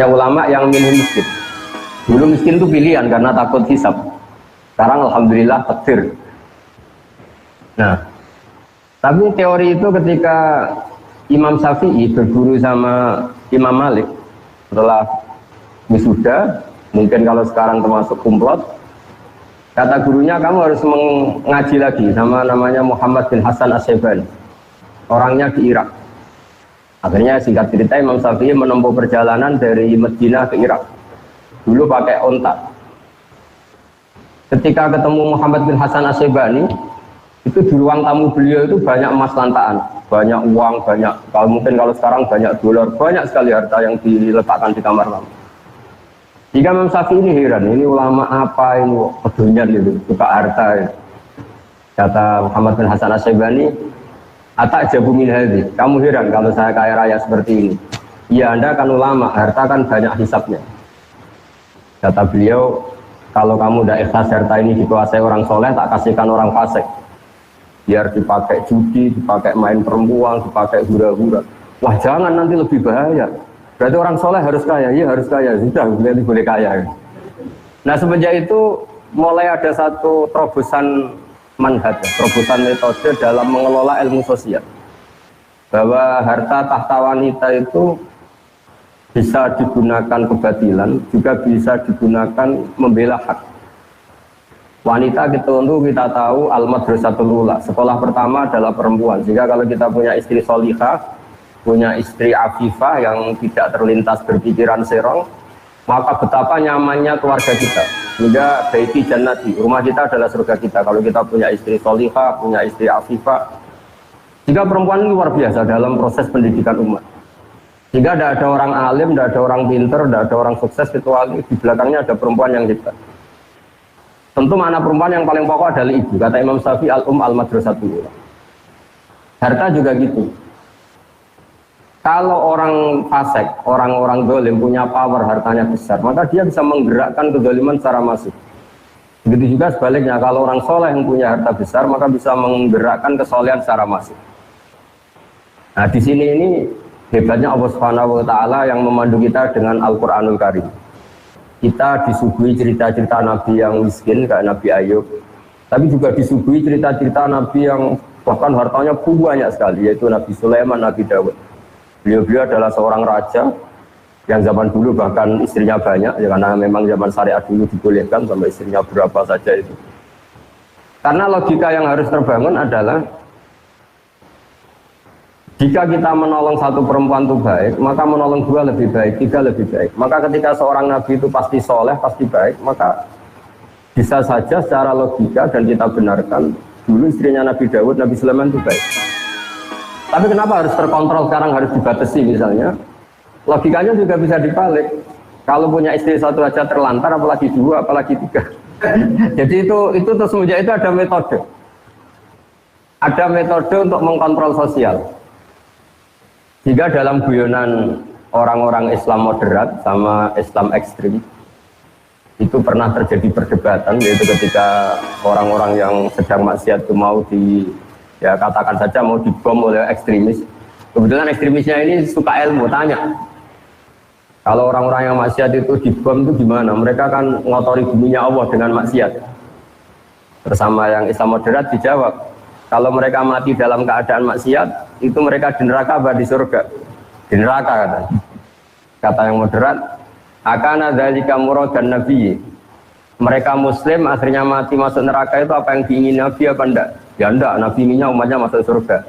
Ya ulama yang milih miskin. Dulu miskin itu pilihan karena takut hisab. Sekarang alhamdulillah takdir. Nah, tapi teori itu ketika Imam Syafi'i berguru sama Imam Malik setelah wisuda, mungkin kalau sekarang termasuk kumplot, kata gurunya kamu harus mengaji lagi sama namanya Muhammad bin Hasan As-Syaibani, orangnya di Irak. Akhirnya singkat cerita Imam Syafi'i menempuh perjalanan dari Madinah ke Irak. Dulu pakai onta. Ketika ketemu Muhammad bin Hasan As-Syaibani, itu di ruang tamu beliau itu banyak emas lantaan, banyak uang, banyak, kalau mungkin kalau sekarang banyak dolar, banyak sekali harta yang diletakkan di kamar tamu. Jika Imam Syafi'i ini heran, ini ulama apa ini pedunya gitu, suka harta ya. Kata Muhammad bin Hasan As-Syaibani, atak jabu min hadhi, kamu heran kalau saya kaya raya seperti ini. Ya Anda kan ulama, harta kan banyak hisapnya. Kata beliau, kalau kamu udah ikhlas harta ini dikuasai orang soleh, tak kasihkan orang fasik. Biar dipakai judi, dipakai main perempuan, dipakai hura-hura. Wah jangan, nanti lebih bahaya. Berarti orang soleh harus kaya, iya harus kaya. Sudah, boleh kaya. Nah semenjak itu mulai ada satu terobosan manhaj, terobosan metode dalam mengelola ilmu sosial. Bahwa harta tahta wanita itu bisa digunakan kebatilan, juga bisa digunakan membela hak. Wanita kita tahu al-madrasatul ula, sekolah pertama adalah perempuan. Sehingga kalau kita punya istri solihah, punya istri afifah yang tidak terlintas berpikiran serong, maka betapa nyamannya keluarga kita. Hingga baiti jannati, rumah kita adalah surga kita kalau kita punya istri solihah, punya istri afifah. Jika perempuan ini luar biasa dalam proses pendidikan umat. Jika tidak ada orang alim, tidak ada orang pinter, tidak ada orang sukses, kecuali di belakangnya ada perempuan yang hebat. Tentu makna perempuan yang paling pokok adalah ibu. Kata Imam Syafi'i, al-madrasatul ula. Harta juga gitu. Kalau orang fasik, orang-orang zalim punya power, hartanya besar, maka dia bisa menggerakkan kezaliman secara masif. Begitu juga sebaliknya, kalau orang soleh yang punya harta besar, maka bisa menggerakkan kesolehan secara masif. Nah di sini ini hebatnya Allah Subhanahu wa Ta'ala yang memandu kita dengan Al-Quranul Karim. Kita disuguhi cerita-cerita Nabi yang miskin kayak Nabi Ayub, tapi juga disuguhi cerita-cerita Nabi yang bahkan hartanya banyak sekali, yaitu Nabi Sulaiman, Nabi Dawud. Beliau adalah seorang raja yang zaman dulu bahkan istrinya banyak, ya, karena memang zaman syariat dulu dibolehkan sampai istrinya berapa saja itu. Karena logika yang harus terbangun adalah jika kita menolong satu perempuan itu baik, maka menolong dua lebih baik, tiga lebih baik. Maka ketika seorang nabi itu pasti soleh, pasti baik, maka bisa saja secara logika dan kita benarkan dulu istrinya Nabi Dawud, Nabi Sulaiman itu baik. Tapi kenapa harus terkontrol sekarang, harus dibatasi misalnya? Logikanya juga bisa dibalik. Kalau punya istri satu aja terlantar, apalagi dua, apalagi tiga. Jadi itu terus semenjak itu ada metode. Ada metode untuk mengkontrol sosial. Jika dalam guyonan orang-orang Islam moderat sama Islam ekstrim itu pernah terjadi perdebatan, yaitu ketika orang-orang yang sedang maksiat itu mau ya katakan saja mau dibom oleh ekstremis. Kebetulan ekstremisnya ini suka ilmu, tanya kalau orang-orang yang maksiat itu dibom itu gimana? Mereka kan ngotori buminya Allah dengan maksiat. Bersama yang Islam moderat dijawab, kalau mereka mati dalam keadaan maksiat, itu mereka di neraka apa di surga? Di neraka kata. Kata yang moderat, akana dzalika muradan nabi. Mereka muslim akhirnya mati masuk neraka itu apa yang diingini Nabi apa enggak? Ya enggak, Nabi inginnya umatnya masuk surga.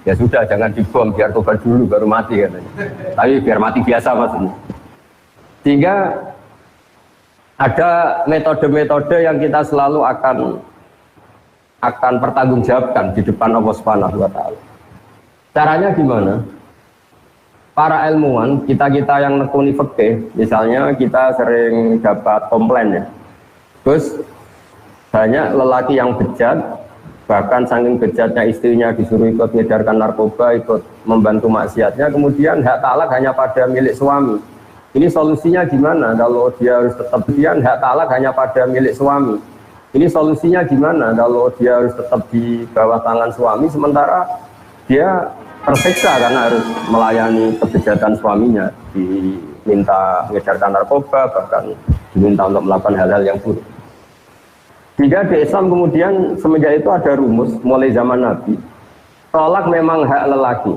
Ya sudah, jangan dibom, biar tobat dulu baru mati katanya. Tapi biar mati biasa maksudnya. Sehingga ada metode-metode yang kita selalu akan pertanggungjawabkan di depan Allah Subhanahu wa Ta'ala. Caranya gimana? Para ilmuwan, kita yang nekuni fikih, misalnya kita sering dapat komplain ya. Terus banyak lelaki yang bejat, bahkan saking bejatnya istrinya disuruh ikut mengedarkan narkoba, ikut membantu maksiatnya, kemudian hak talak hanya pada milik suami. Ini solusinya gimana? Kalau dia harus tetap hak talak hanya pada milik suami. Ini solusinya gimana kalau dia harus tetap di bawah tangan suami sementara dia tersiksa karena harus melayani kebejatan suaminya di diminta mengedarkan narkoba, bahkan diminta untuk melakukan hal-hal yang buruk. Jika di Islam kemudian semenjak itu ada rumus mulai zaman Nabi, tolak memang hak lelaki,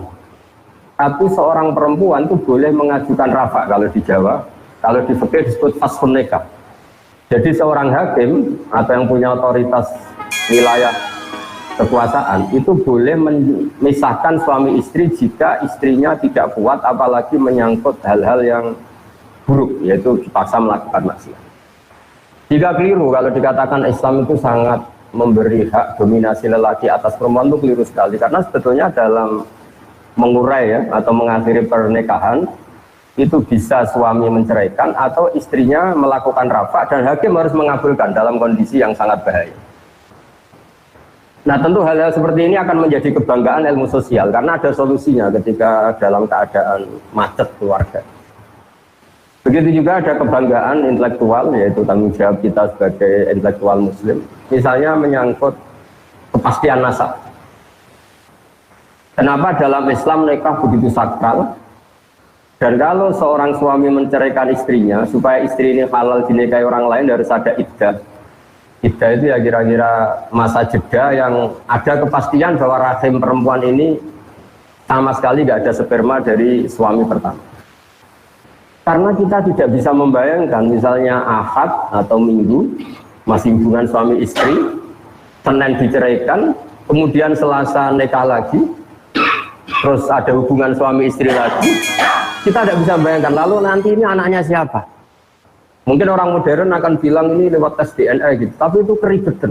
tapi seorang perempuan itu boleh mengajukan rafa kalau di Jawa, kalau di fikih disebut faskhun nikah. Jadi seorang hakim atau yang punya otoritas wilayah kekuasaan itu boleh memisahkan suami istri jika istrinya tidak kuat, apalagi menyangkut hal-hal yang buruk, yaitu dipaksa melakukan maksiat. Jika keliru kalau dikatakan Islam itu sangat memberi hak dominasi lelaki atas perempuan, itu keliru sekali, karena sebetulnya dalam mengurai ya atau mengakhiri pernikahan itu bisa suami menceraikan atau istrinya melakukan rafa dan hakim harus mengabulkan dalam kondisi yang sangat bahaya. Nah tentu hal-hal seperti ini akan menjadi kebanggaan ilmu sosial karena ada solusinya ketika dalam keadaan macet keluarga. Begitu juga ada kebanggaan intelektual, yaitu tanggung jawab kita sebagai intelektual muslim. Misalnya menyangkut kepastian nasab. Kenapa dalam Islam nikah begitu sakral? Dan kalau seorang suami menceraikan istrinya supaya istri ini halal dinikahi orang lain harus ada iddah. Iddah itu ya kira-kira masa jeda yang ada kepastian bahwa rahim perempuan ini sama sekali nggak ada sperma dari suami pertama. Karena kita tidak bisa membayangkan misalnya Ahad atau Minggu masih hubungan suami istri, Senin diceraikan, kemudian Selasa nikah lagi, terus ada hubungan suami istri lagi, kita tidak bisa bayangkan lalu nanti ini anaknya siapa. Mungkin orang modern akan bilang ini lewat tes DNA gitu, tapi itu keribetan.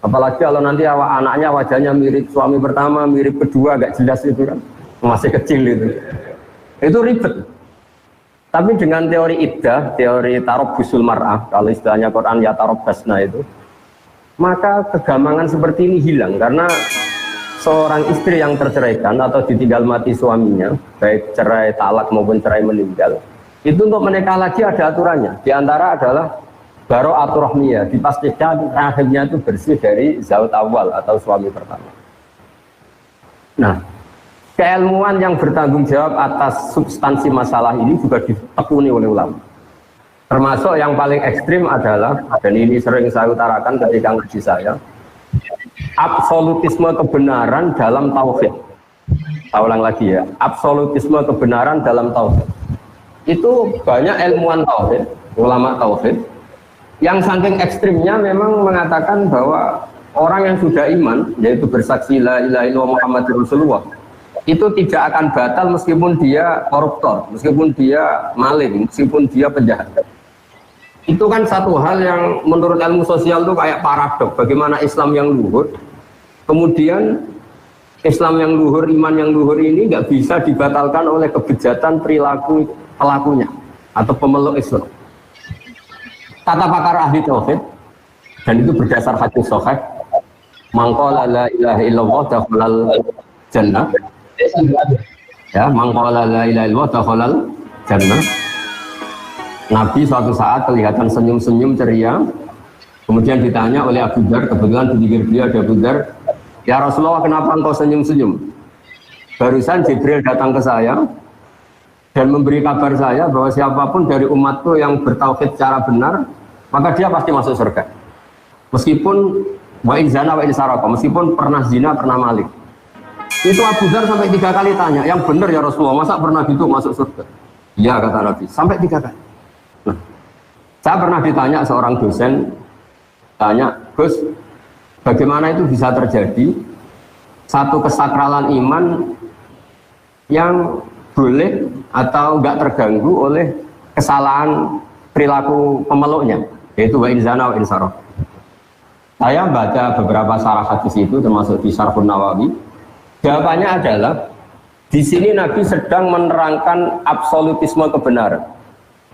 Apalagi kalau nanti anaknya wajahnya mirip suami pertama, mirip kedua, agak jelas itu kan, masih kecil itu ribet. Tapi dengan teori iddah, teori tarabbusul mar'ah, kalau istilahnya Quran ya tarabbasna itu, maka kegamangan seperti ini hilang karena seorang istri yang terceraikan atau ditinggal mati suaminya, baik cerai talak maupun cerai meninggal, itu untuk menikah lagi ada aturannya. Di antara adalah baro'atur rahmiyah, dipastikan rahimnya itu bersih dari zaut awal atau suami pertama. Nah, keilmuan yang bertanggung jawab atas substansi masalah ini juga ditekuni oleh ulama. Termasuk yang paling ekstrim adalah, dan ini sering saya utarakan ketika ngaji saya, absolutisme kebenaran dalam tauhid. Saya ulang lagi ya, absolutisme kebenaran dalam tauhid. Itu banyak ilmuwan tauhid, ulama tauhid, yang saking ekstrimnya memang mengatakan bahwa orang yang sudah iman, yaitu bersaksi la ilaha illallah Muhammadur Rasulullah, itu tidak akan batal meskipun dia koruptor, meskipun dia maling, meskipun dia penjahat. Itu kan satu hal yang menurut ilmu sosial itu kayak paradok. Bagaimana Islam yang luhur, kemudian Islam yang luhur, iman yang luhur ini nggak bisa dibatalkan oleh kebejatan perilaku pelakunya atau pemeluk Islam. Kata pakar ahli tauhid, dan itu berdasar hadis sahih, mangqala la ilaha illallah dakhalal jannah. Ya, mangqala la ilaha illallah dakhalal jannah. Nabi suatu saat kelihatan senyum-senyum ceria, kemudian ditanya oleh Abu Dzar, kebetulan di pinggir beliau ada Abu Dzar, ya Rasulullah kenapa engkau senyum-senyum? Barusan Jibril datang ke saya dan memberi kabar saya bahwa siapapun dari umatku yang bertauhid secara benar, maka dia pasti masuk surga. Meskipun wa in zana wa in saraka, meskipun pernah zina, pernah maling. Itu Abu Dzar sampai 3 kali tanya, yang benar ya Rasulullah, masa pernah gitu masuk surga? Iya kata Nabi, sampai 3 kali. Nah, saya pernah ditanya seorang dosen, tanya, Gus, bagaimana itu bisa terjadi satu kesakralan iman yang boleh atau enggak terganggu oleh kesalahan perilaku pemeluknya, yaitu wa in zana wa in saraq. Saya baca beberapa syarah hadis itu termasuk di Syarhun Nawawi. Jawabannya adalah di sini Nabi sedang menerangkan absolutisme kebenaran.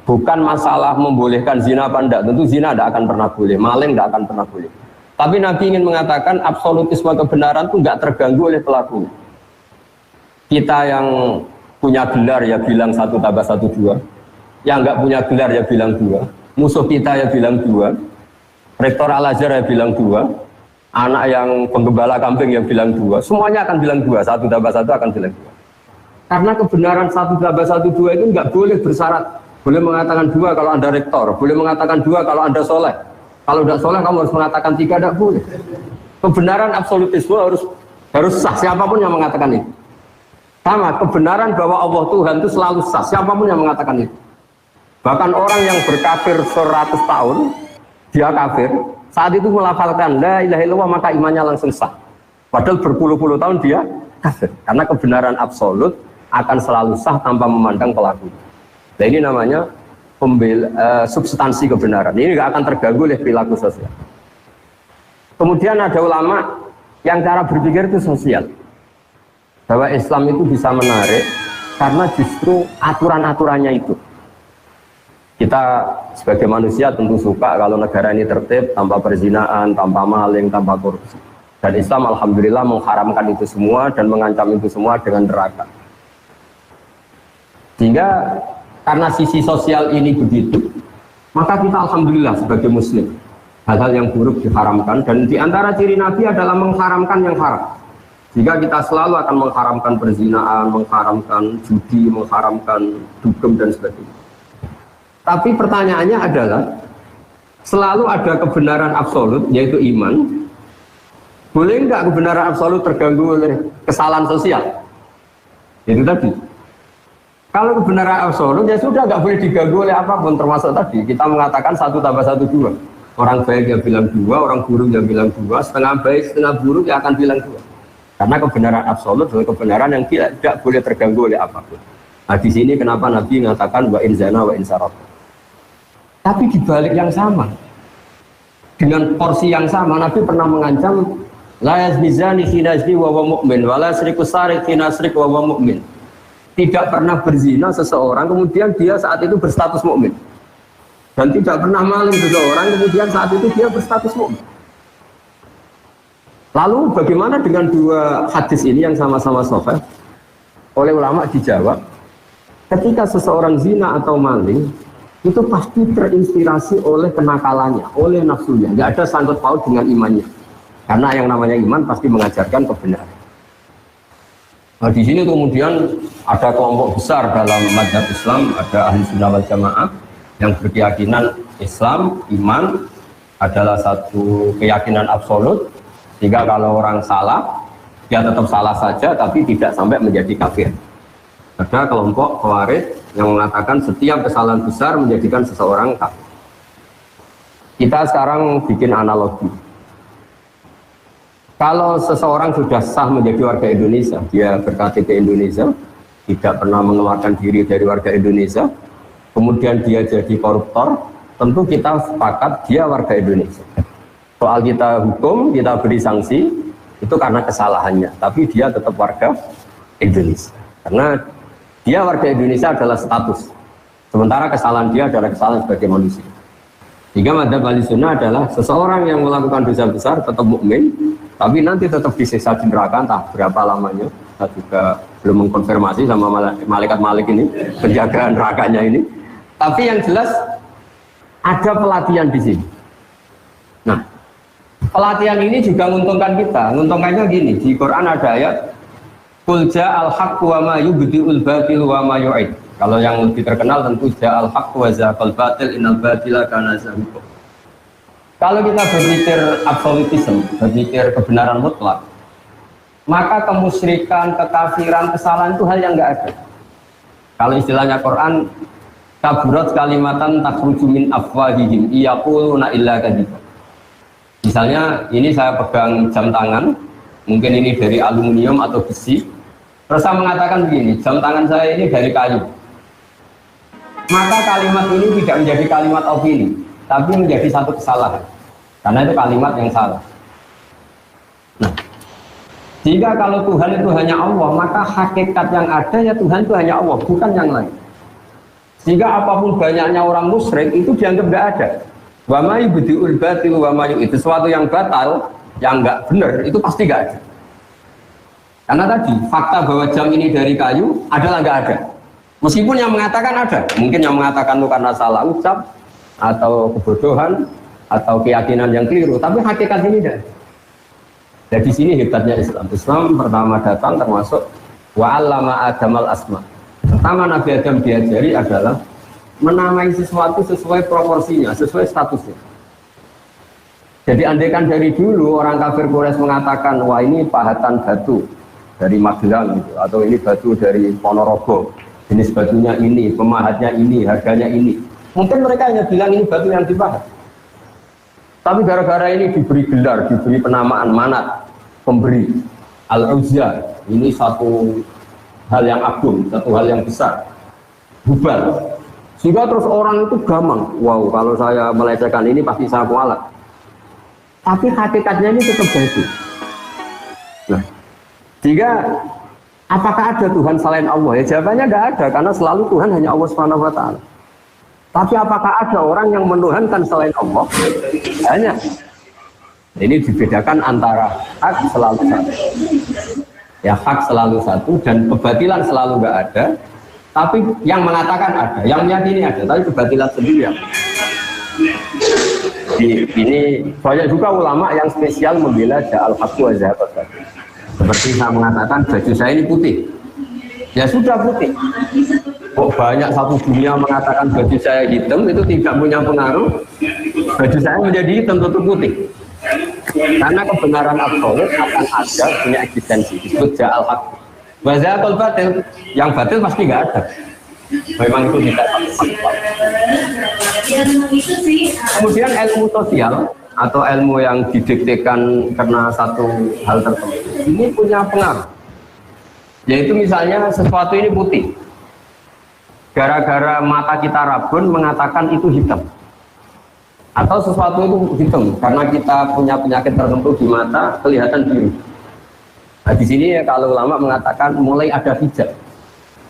Bukan masalah membolehkan zina apa enggak, tentu zina tidak akan pernah boleh, maling tidak akan pernah boleh. Tapi Nabi ingin mengatakan absolutisme kebenaran itu enggak terganggu oleh pelaku. Kita yang punya gelar ya bilang 1 tambah 1 2, yang enggak punya gelar ya bilang 2, musuh kita ya bilang 2, rektor Al-Azhar ya bilang 2, anak yang penggembala kambing yang bilang 2, semuanya akan bilang 2, 1 tambah 1 akan bilang 2. Karena kebenaran 1 tambah 1 2 itu enggak boleh bersyarat Boleh mengatakan dua kalau Anda rektor, boleh mengatakan dua kalau Anda soleh. Kalau tidak soleh kamu harus mengatakan tiga, tidak boleh. Kebenaran absolutisme harus sah, siapapun yang mengatakan itu. Sama, kebenaran bahwa Allah Tuhan itu selalu sah, siapapun yang mengatakan itu. Bahkan orang yang berkafir 100 tahun, dia kafir, saat itu melafalkan la ilaha illallah maka imannya langsung sah. Padahal berpuluh-puluh tahun dia kafir. Karena kebenaran absolut akan selalu sah tanpa memandang pelaku. Nah ini namanya substansi kebenaran. Ini nggak akan terganggu oleh perilaku sosial. Kemudian ada ulama yang cara berpikir itu sosial. Bahwa Islam itu bisa menarik karena justru aturan-aturannya itu. Kita sebagai manusia tentu suka kalau negara ini tertib, tanpa perzinaan, tanpa maling, tanpa korupsi. Dan Islam alhamdulillah mengharamkan itu semua dan mengancam itu semua dengan neraka. Sehingga karena sisi sosial ini begitu, maka kita alhamdulillah sebagai muslim hal-hal yang buruk diharamkan, dan di antara ciri Nabi adalah mengharamkan yang haram. Jika kita selalu akan mengharamkan perzinaan, mengharamkan judi, mengharamkan dugem dan sebagainya. Tapi pertanyaannya adalah selalu ada kebenaran absolut yaitu iman. Boleh enggak kebenaran absolut terganggu oleh kesalahan sosial? Itu tadi. Kalau kebenaran absolut ya sudah nggak boleh diganggu oleh apapun, termasuk tadi kita mengatakan 1 tambah 1 2. Orang baik yang bilang 2, orang buruk yang bilang 2, setengah baik setengah buruk yang akan bilang 2. Karena kebenaran absolut adalah kebenaran yang tidak boleh terganggu oleh apapun. Nah di sini kenapa Nabi mengatakan wa in zana wa in saraq. Tapi di balik yang sama, dengan porsi yang sama, Nabi pernah mengancam la yazni zani hina yazni wa huwa mu'min wa la yasriqu sariq hina yasriq wa huwa mu'min. Tidak pernah berzina seseorang kemudian dia saat itu berstatus mukmin, dan tidak pernah maling seseorang kemudian saat itu dia berstatus mukmin. Lalu bagaimana dengan dua hadis ini yang sama-sama sahih? Oleh ulama dijawab, ketika seseorang zina atau maling itu pasti terinspirasi oleh kenakalannya, oleh nafsunya, nggak ada sangkut paut dengan imannya. Karena yang namanya iman pasti mengajarkan kebenaran. Nah, di sini kemudian ada kelompok besar dalam mazhab Islam, ada ahli sunnah wal jamaah yang berkeyakinan Islam, iman adalah satu keyakinan absolut, sehingga kalau orang salah, dia tetap salah saja, tapi tidak sampai menjadi kafir. Ada kelompok Khawarij yang mengatakan setiap kesalahan besar menjadikan seseorang kafir. Kita sekarang bikin analogi. Kalau seseorang sudah sah menjadi warga Indonesia, dia berKTP Indonesia, tidak pernah mengeluarkan diri dari warga Indonesia, kemudian dia jadi koruptor, tentu kita sepakat dia warga Indonesia. Soal kita hukum, kita beri sanksi, itu karena kesalahannya, tapi dia tetap warga Indonesia. Karena dia warga Indonesia adalah status, sementara kesalahan dia adalah kesalahan sebagai manusia. Sehingga mazhab Ahlussunnah adalah seseorang yang melakukan dosa besar tetap mukmin, tapi nanti tetap disiksa di neraka entah berapa lamanya. Saya juga belum mengkonfirmasi sama malaikat Malik ini, penjaga nerakanya ini. Tapi yang jelas ada pelatihan di sini. Nah, pelatihan ini juga menguntungkan kita. Menguntungkannya gini, di Quran ada ayat Qul ja'al haqq wa ma yubdi'ul batil wa ma yu'id. Kalau yang lebih terkenal tentu ja'al haqq wa zaqal batil innal batila kana zahuqa. Kalau kita berpikir absolutisme, berpikir kebenaran mutlak, maka kemusyrikan, kekafiran, kesalahan itu hal yang enggak ada. Kalau istilahnya Quran, kaburat kalimatan takhruju min afwahihim iyaquluna illa kadziba. Misalnya ini saya pegang jam tangan, mungkin ini dari aluminium atau besi, terus saya mengatakan begini, jam tangan saya ini dari kayu. Maka kalimat ini tidak menjadi kalimat opini, tapi menjadi satu kesalahan, karena itu kalimat yang salah. Nah, jika kalau Tuhan itu hanya Allah, maka hakikat yang ada ya Tuhan itu hanya Allah, bukan yang lain. Jika apapun banyaknya orang musyrik itu dianggap tidak ada. Wa ma yubdi'ul batil wa ma yu'id, sesuatu yang batal, yang enggak benar itu pasti enggak ada. Karena tadi fakta bahwa jam ini dari kayu adalah enggak ada. Meskipun yang mengatakan ada, mungkin yang mengatakan itu karena salah ucap atau kebodohan atau keyakinan yang keliru, tapi hakikat ini tidak. Jadi sini hebatnya Islam. Islam pertama datang termasuk wa 'allama Adamal asma. Pertama Nabi Adam diajari adalah menamai sesuatu sesuai proporsinya, sesuai statusnya. Jadi andaikan dari dulu orang kafir Quraisy mengatakan, wah ini pahatan batu dari Magelang gitu, atau ini batu dari Ponorogo, jenis batunya ini, pemahatnya ini, harganya ini. Mungkin mereka hanya bilang ini batu yang dipahat. Tapi gara-gara ini diberi gelar, diberi penamaan manat, pemberi, Al-Uzza, ini satu hal yang agung, satu hal yang besar, Hubal. Sehingga terus orang itu gampang, wow kalau saya melecehkan ini pasti saya kualat. Tapi hakikatnya ini tetap batu. Nah, sehingga apakah ada Tuhan selain Allah? Ya jawabannya nggak ada, karena selalu Tuhan hanya Allah Subhanahu Wa Taala. Tapi apakah ada orang yang menuhankan selain Allah? Hanya. Ini dibedakan antara hak selalu satu. Ya hak selalu satu dan kebatilan selalu nggak ada. Tapi yang mengatakan ada, yang meyakini ada, tapi kebatilan sendiri. Ini banyak juga ulama yang spesial membela ja'al haqqu wa zahaqal batil. Seperti saya mengatakan baju saya ini putih. Ya sudah putih. Kok banyak satu dunia mengatakan baju saya hitam, itu tidak punya pengaruh. Baju saya menjadi hitam tetap putih. Karena kebenaran absolut akan ada, punya eksistensi. Disebut ja'al haqqu wa zahaqal batil. Yang batil pasti nggak ada. Memang itu tidak faktual. Kemudian ilmu sosial atau ilmu yang didiktekan karena satu hal tertentu ini punya pengaruh. Yaitu misalnya sesuatu ini putih. Gara-gara mata kita rabun mengatakan itu hitam. Atau sesuatu itu hitam karena kita punya penyakit tertentu di mata kelihatan biru. Nah di sini ya, kalau ulama mengatakan mulai ada hijab.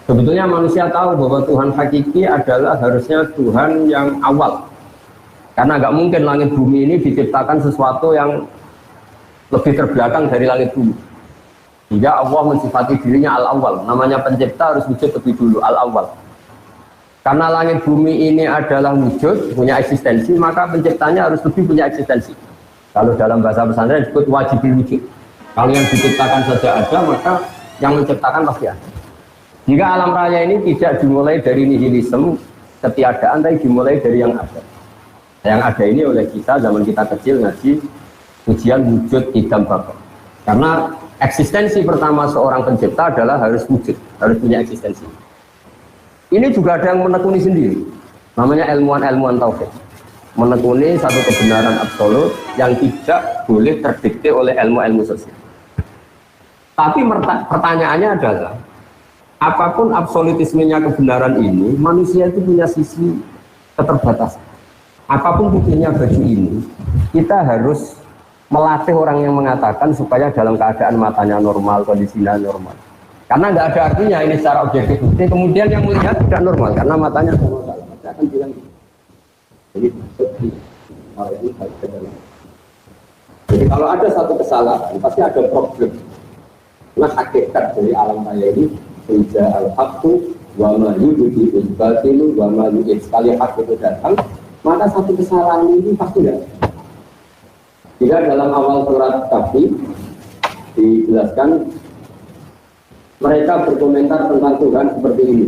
Sebetulnya manusia tahu bahwa Tuhan hakiki adalah harusnya Tuhan yang awal. Karena nggak mungkin langit bumi ini diciptakan sesuatu yang lebih terbelakang dari langit bumi. Hingga Allah mensifati dirinya al-awwal. Namanya pencipta harus wujud lebih dulu, al-awwal. Karena langit bumi ini adalah wujud, punya eksistensi, maka penciptanya harus lebih punya eksistensi. Kalau dalam bahasa pesantren disebut wajibul wujud. Kalau yang diciptakan saja ada, maka yang menciptakan pasti ada. Jika alam raya ini tidak dimulai dari nihilisme, ketiadaan, tapi dimulai dari yang ada. Yang ada ini oleh kita, zaman kita kecil ngaji ujian wujud idam bapak. Karena eksistensi pertama seorang pencipta adalah harus wujud, harus punya eksistensi. Ini juga ada yang menekuni sendiri, namanya ilmuwan-ilmuwan tauhid. Menekuni satu kebenaran absolut yang tidak boleh terdikte oleh ilmu-ilmu sosial. Tapi pertanyaannya adalah, apapun absolutismenya kebenaran ini, manusia itu punya sisi keterbatasan. Apapun putihnya baju ini, kita harus melatih orang yang mengatakan supaya dalam keadaan matanya normal, kondisinya normal. Karena nggak ada artinya ini secara objektif. Kemudian yang melihat tidak normal karena matanya normal. Saya akan bilang gitu. Jadi kalau ada satu kesalahan, pasti ada problem. Nah hakikat dari alam raya ini Ija al-haqqu wa ma yudhi'il batilu wa ma yu'id. Sekali hak itu datang, maka satu kesalahan ini pasti ada. Jika dalam awal surat Kahfi dijelaskan, mereka berkomentar tentang Tuhan seperti ini.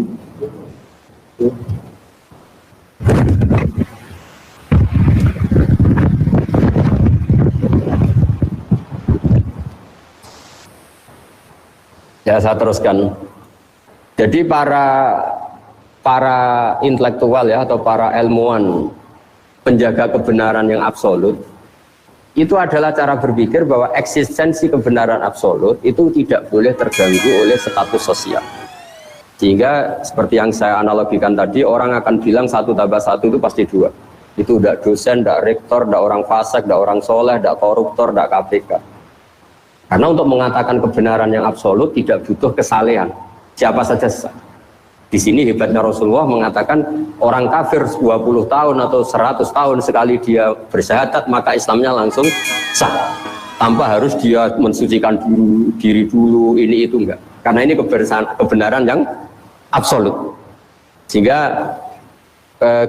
Ya saya teruskan. Jadi para intelektual ya atau para ilmuwan penjaga kebenaran yang absolut itu adalah cara berpikir bahwa eksistensi kebenaran absolut itu tidak boleh terganggu oleh status sosial. Sehingga seperti yang saya analogikan tadi, orang akan bilang 1 tambah 1 itu pasti 2. Itu tidak dosen, tidak rektor, tidak orang fasik, tidak orang soleh, tidak koruptor, tidak KPK. Karena untuk mengatakan kebenaran yang absolut tidak butuh kesalehan. Siapa saja sah. Di sini hebatnya Rasulullah mengatakan orang kafir 20 tahun atau 100 tahun sekali dia bersyahadat maka Islamnya langsung sah. Tanpa harus dia mensucikan diri dulu, ini itu enggak. Karena ini kebenaran yang absolut. Sehingga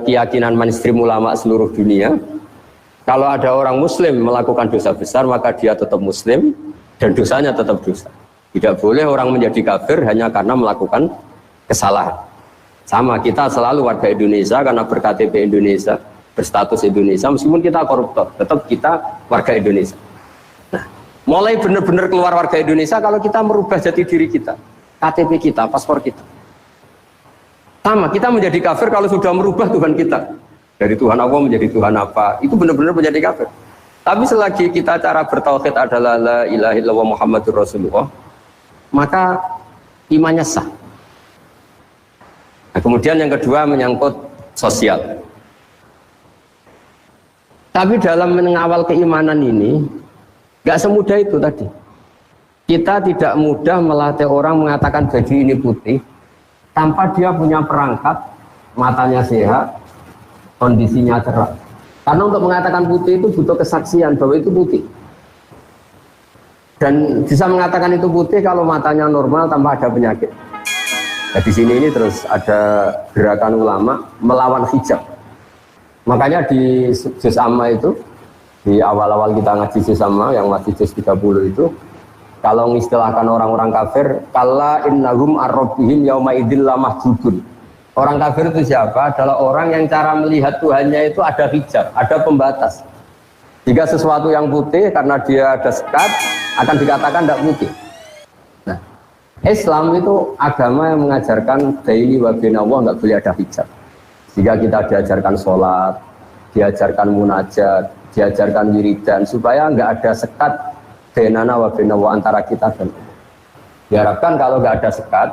keyakinan mainstream ulama seluruh dunia, kalau ada orang muslim melakukan dosa besar maka dia tetap muslim dan dosanya tetap dosa. Tidak boleh orang menjadi kafir hanya karena melakukan kesalahan. Sama, kita selalu warga Indonesia karena ber-KTP Indonesia, berstatus Indonesia, meskipun kita koruptor, tetap kita warga Indonesia. Nah, mulai benar-benar keluar warga Indonesia kalau kita merubah jati diri kita, KTP kita, paspor kita. Sama, kita menjadi kafir kalau sudah merubah Tuhan kita. Dari Tuhan Allah menjadi Tuhan apa, itu benar-benar menjadi kafir. Tapi selagi kita cara bertauhid adalah la ilaha illallah Muhammadur Rasulullah, maka imannya sah. Nah, kemudian yang kedua menyangkut sosial. Tapi dalam mengawal keimanan ini, gak semudah itu tadi. Kita tidak mudah melatih orang mengatakan baju ini putih, tanpa dia punya perangkat, matanya sehat, kondisinya cerah. Karena untuk mengatakan putih itu butuh kesaksian bahwa itu putih. Dan bisa mengatakan itu putih kalau matanya normal tanpa ada penyakit. Nah, di sini ini terus ada gerakan ulama melawan hijab. Makanya di juz amma itu, di awal-awal kita ngaji juz amma yang masih juz 30 itu, kalau mengistilahkan orang-orang kafir, kalla innahum ar-rabbihim yauma idzil lamahjubun. Orang kafir itu siapa? Adalah orang yang cara melihat Tuhannya itu ada hijab, ada pembatas. Jika sesuatu yang putih karena dia ada sekat, akan dikatakan tidak putih. Nah, Islam itu agama yang mengajarkan baini wa baina Allah nggak boleh ada hijab. Jika kita diajarkan sholat, diajarkan munajat, diajarkan wiridan, supaya nggak ada sekat bainana wa baina Allah antara kita dan Allah. Diharapkan kalau nggak ada sekat,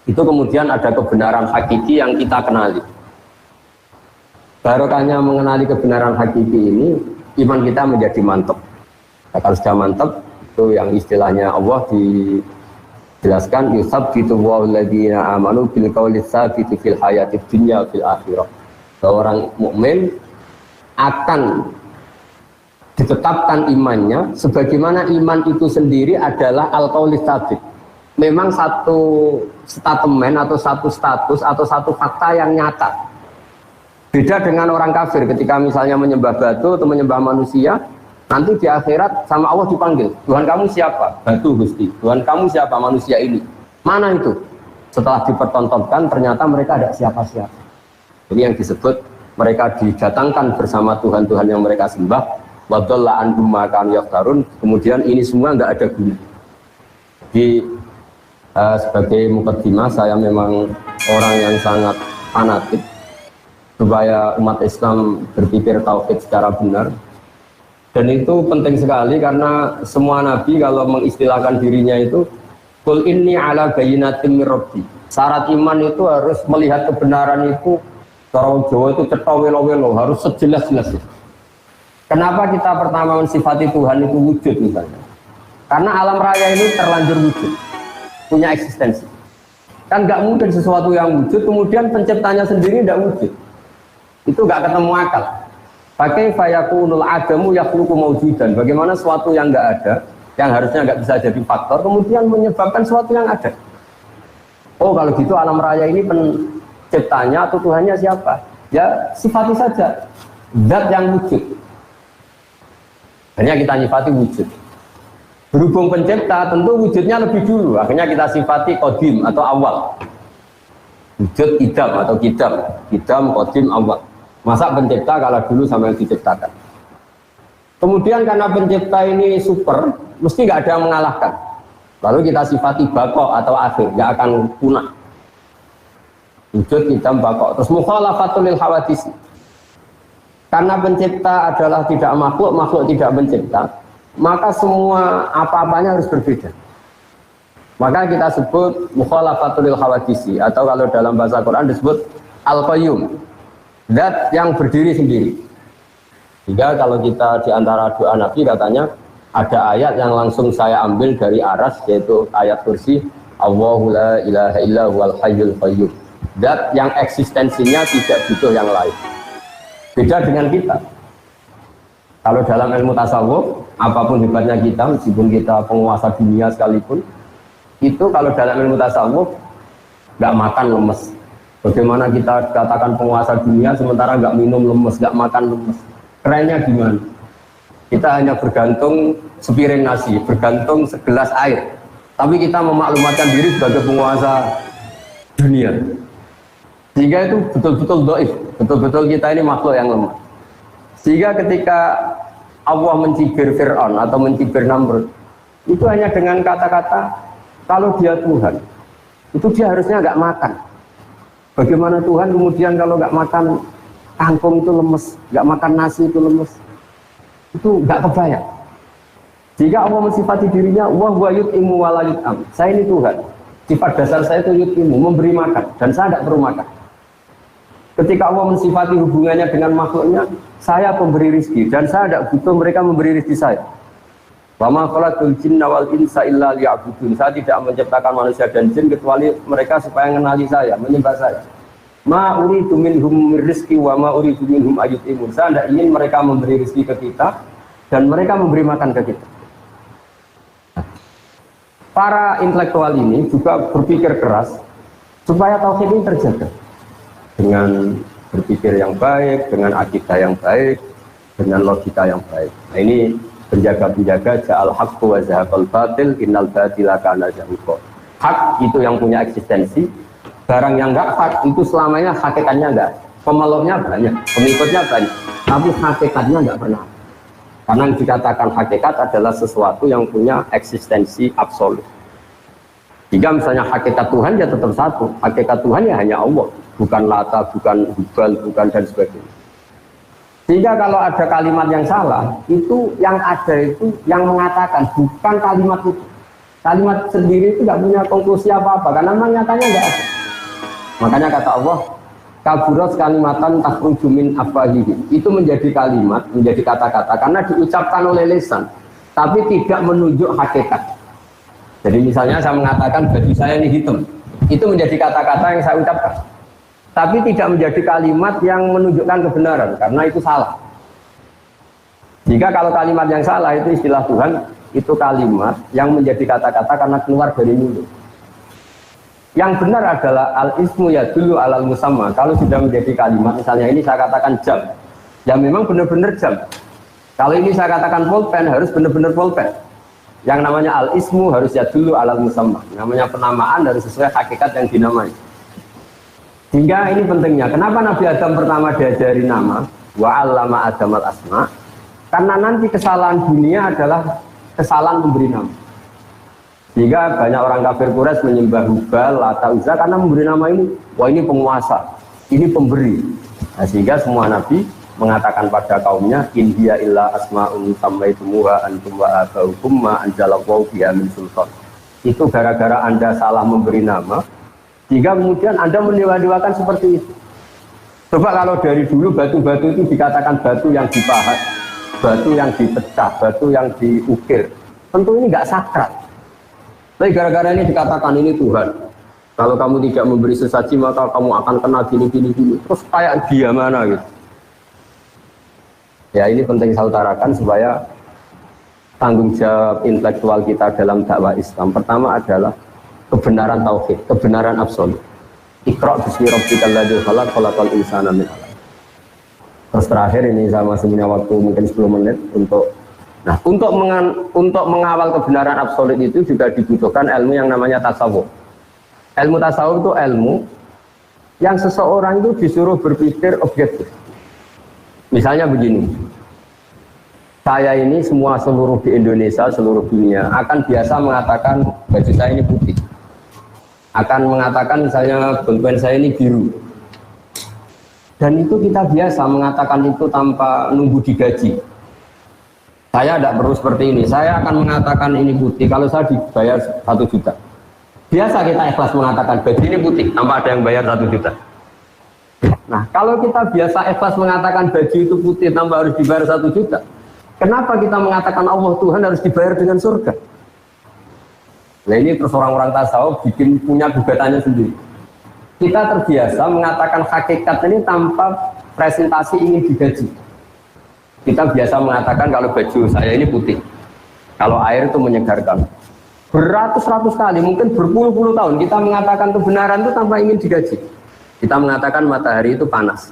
itu kemudian ada kebenaran hakiki yang kita kenali. Barokahnya mengenali kebenaran hakiki ini, iman kita menjadi mantap. Nah, kalau sudah mantap, itu yang istilahnya Allah dijelaskan yusabbitu walladzina amanu bil qawli tsabiti fil hayatid dunya fil akhirah. Seorang mukmin akan ditetapkan imannya sebagaimana iman itu sendiri adalah al-qawli tsabit. Memang satu statement atau satu status atau satu fakta yang nyata. Beda dengan orang kafir ketika misalnya menyembah batu atau menyembah manusia, nanti di akhirat sama Allah dipanggil, Tuhan kamu siapa? Batu Gusti. Tuhan kamu siapa? Manusia ini. Mana itu? Setelah dipertontonkan ternyata mereka ada siapa-siapa. Ini yang disebut mereka didatangkan bersama Tuhan-Tuhan yang mereka sembah. Wa dhalla anhum ma kanu yaftarun. Kemudian ini semua nggak ada guna. Di sebagai mukaddimah, saya memang orang yang sangat fanatik supaya umat Islam berpikir tauhid secara benar, dan itu penting sekali karena semua nabi kalau mengistilahkan dirinya itu qul inni ala bayyinatin mir rabbi. Syarat iman itu harus melihat kebenaran itu, cara Jawa itu cetha welo-welo, harus sejelas-jelasnya. Kenapa kita pertama mensifati Tuhan itu wujud misalnya? Karena alam raya ini terlanjur wujud, punya eksistensi. Kan nggak mungkin sesuatu yang wujud kemudian penciptanya sendiri tidak wujud. Itu nggak ketemu akal. Pakai fayakunul adamu yakhluqu mawjudan. Bagaimana sesuatu yang nggak ada, yang harusnya nggak bisa jadi faktor, kemudian menyebabkan sesuatu yang ada. Oh kalau gitu alam raya ini penciptanya atau Tuhannya siapa? Ya sifati saja zat yang wujud. Hanya kita nyifati wujud. Berhubung pencipta tentu wujudnya lebih dulu, akhirnya kita sifati qadim atau awal. Wujud idam atau idam qadim awal. Masa pencipta kalau dulu sama yang diciptakan. Kemudian karena pencipta ini super, mesti nggak ada yang mengalahkan. Lalu kita sifati bako atau akhir, nggak akan punah. Wujud idam bako. Terus mukhalafatul lil hawadis. Karena pencipta adalah tidak makhluk, makhluk tidak mencipta, maka semua apa-apanya harus berbeda. Maka kita sebut mukhalafatul lil hawadisi, atau kalau dalam bahasa Quran disebut al-qayyum, zat yang berdiri sendiri. Sehingga kalau kita di antara doa Nabi katanya ada ayat yang langsung saya ambil dari aras, yaitu ayat kursi Allahu la ilaha illa huwal hayyul qayyum, zat yang eksistensinya tidak butuh yang lain. Beda dengan kita. Kalau dalam ilmu tasawuf, apapun hebatnya kita, meskipun kita penguasa dunia sekalipun, itu kalau dalam ilmu tasawuf nggak makan lemes. Bagaimana kita katakan penguasa dunia sementara nggak minum lemes, nggak makan lemes? Kerennya gimana? Kita hanya bergantung sepiring nasi, bergantung segelas air, tapi kita memaklumatkan diri sebagai penguasa dunia. Sehingga itu betul-betul dhaif, betul-betul kita ini makhluk yang lemah. Sehingga ketika Allah mencibir Fir'aun atau mencibir Namrud, itu hanya dengan kata-kata kalau dia Tuhan, itu dia harusnya nggak makan. Bagaimana Tuhan kemudian kalau nggak makan kangkung itu lemes, nggak makan nasi itu lemes, itu nggak kebayang. Jika Allah mensifati dirinya, wa huwa yut'imu wa la yut'am. Saya ini Tuhan. Sifat dasar saya itu yut'imu, memberi makan, dan saya tidak perlu makan. Ketika Allah mensifati hubungannya dengan makhluknya, saya pemberi rizki, dan saya tidak butuh mereka memberi rizki saya. Wa ma khalaqtul jinna wal insa illa liya'budun. Saya tidak menciptakan manusia dan jin kecuali mereka supaya mengenali saya, menyembah saya. Ma uridu minhum rizki wa ma uridu minhum ayut'imun. Saya tidak ingin mereka memberi rizki ke kita dan mereka memberi makan ke kita. Para intelektual ini juga berpikir keras supaya tauhid ini terjaga dengan berpikir yang baik, dengan akidah yang baik, dengan logika yang baik. Nah, ini penjaga-penjaga ja'al haqqu wa zahaqal batil innal batila kana zahuqa. Hak itu yang punya eksistensi, barang yang enggak hak itu selamanya hakikatnya enggak. Pemeluknya banyak, pengikutnya banyak, tapi hakikatnya enggak pernah. Karena yang dikatakan hakikat adalah sesuatu yang punya eksistensi absolut. Jika misalnya hakikat Tuhan ya tetap satu, hakikat Tuhan ya hanya Allah, bukan Lata, bukan Hubal, bukan dan sebagainya. Sehingga kalau ada kalimat yang salah, itu yang ada itu yang mengatakan, bukan kalimat itu. Kalimat sendiri itu tidak punya konklusi apa-apa, karena nyatanya nggak ada. Makanya kata Allah, kaburat kalimatan takhruju min afwahihi. Itu menjadi kalimat, menjadi kata-kata karena diucapkan oleh lisan, tapi tidak menunjuk hakikat. Jadi misalnya saya mengatakan baju saya ini hitam, itu menjadi kata-kata yang saya ucapkan, tapi tidak menjadi kalimat yang menunjukkan kebenaran, karena itu salah. Jika kalau kalimat yang salah itu istilah Tuhan, itu kalimat yang menjadi kata-kata karena keluar dari mulut. Yang benar adalah al-ismu ya dulu alal musamma. Kalau sudah menjadi kalimat, misalnya ini saya katakan jam, ya memang benar-benar jam. Kalau ini saya katakan pulpen, harus benar-benar pulpen. Yang namanya al-ismu harus ya dulu alal musamma. Namanya penamaan harus sesuai hakikat yang dinamai. Hingga ini pentingnya. Kenapa Nabi Adam pertama diajari nama? Wa 'allama Adam al-asma. Karena nanti kesalahan dunia adalah kesalahan memberi nama. Sehingga banyak orang kafir Quraisy menyembah Hubal, Lata, Uzza karena memberi nama ini. Wah, ini penguasa, ini pemberi. Nah, sehingga semua nabi mengatakan pada kaumnya, in hiya illa asma'un sammaitumuha antum wa abaukum ma anzalallahu biha min sultan. Itu gara-gara Anda salah memberi nama, sehingga kemudian Anda mendewa-dewakan seperti itu. Coba kalau dari dulu batu-batu itu dikatakan batu yang dipahat, batu yang dipecah, batu yang diukir, tentu ini nggak sakral. Tapi gara-gara ini dikatakan ini Tuhan. Kalau kamu tidak memberi sesaji maka kamu akan kena gini. Terus kayak dia mana gitu. Ya ini penting saya utarakan supaya tanggung jawab intelektual kita dalam dakwah Islam. Pertama adalah kebenaran tauhid, kebenaran absolut. Iqra' bismi rabbikal ladzi khalaq, khalaqal insana min 'alaq. Terus terakhir ini saya masih punya waktu mungkin 10 menit untuk untuk mengawal kebenaran absolut itu juga dibutuhkan ilmu yang namanya tasawuf. Ilmu tasawuf itu ilmu yang seseorang itu disuruh berpikir objektif. Misalnya begini, saya ini seluruh di Indonesia, seluruh dunia akan biasa mengatakan baju saya ini putih, akan mengatakan misalnya bentuan saya ini biru, dan itu kita biasa mengatakan itu tanpa nunggu digaji. Saya tidak perlu seperti ini, saya akan mengatakan ini putih kalau saya dibayar 1 juta. Biasa kita ikhlas mengatakan baju ini putih tanpa ada yang bayar 1 juta. Nah, kalau kita biasa ikhlas mengatakan baju itu putih tanpa harus dibayar 1 juta, kenapa kita mengatakan Allah Tuhan harus dibayar dengan surga? Nah ini terus orang-orang tasawuf bikin punya gugatannya sendiri. Kita terbiasa mengatakan hakikat ini tanpa presentasi ingin digaji. Kita biasa mengatakan kalau baju saya ini putih, kalau air itu menyegarkan. Beratus-ratus kali, mungkin berpuluh-puluh tahun kita mengatakan kebenaran itu tanpa ingin digaji. Kita mengatakan matahari itu panas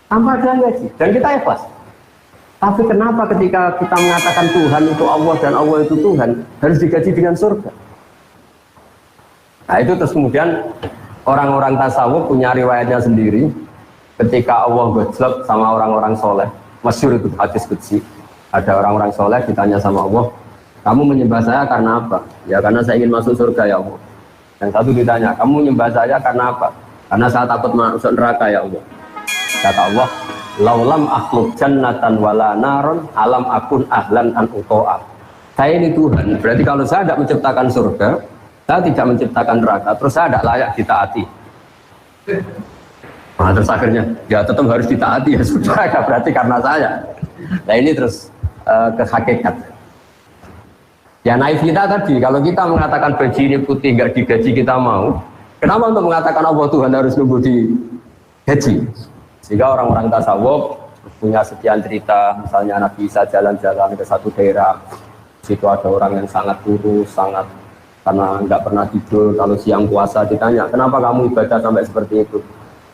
tanpa ada yang gaji, dan kita ikhlas. Tapi kenapa ketika kita mengatakan Tuhan itu Allah dan Allah itu Tuhan harus digaji dengan surga? Nah itu terus kemudian orang-orang tasawuf punya riwayatnya sendiri. Ketika Allah gojlok sama orang-orang soleh, masyhur itu hadis qudsi. Ada orang-orang soleh ditanya sama Allah, kamu menyembah saya karena apa? Ya karena saya ingin masuk surga ya Allah. Yang satu ditanya, kamu menyembah saya karena apa? Karena saya takut masuk neraka ya Allah. Kata Allah, laulam akhluk jannatan wala naron alam akun ahlan an uto'a. Saya ini Tuhan, berarti kalau saya tidak menciptakan surga, saya tidak menciptakan neraka, terus saya tidak layak ditaati. Nah terus akhirnya, ya tetap harus ditaati ya sudah, ya berarti karena saya. Nah ini terus ke hakikat. Ya naif kita tadi, kalau kita mengatakan baju ini putih nggak digaji kita mau, kenapa untuk mengatakan Allah Tuhan harus nunggu digaji? Sehingga orang-orang tasawuf punya sekian cerita, misalnya Nabi Isa jalan-jalan ke satu daerah, situ ada orang yang sangat kurus, sangat karena nggak pernah tidur, kalau siang puasa ditanya, kenapa kamu ibadah sampai seperti itu?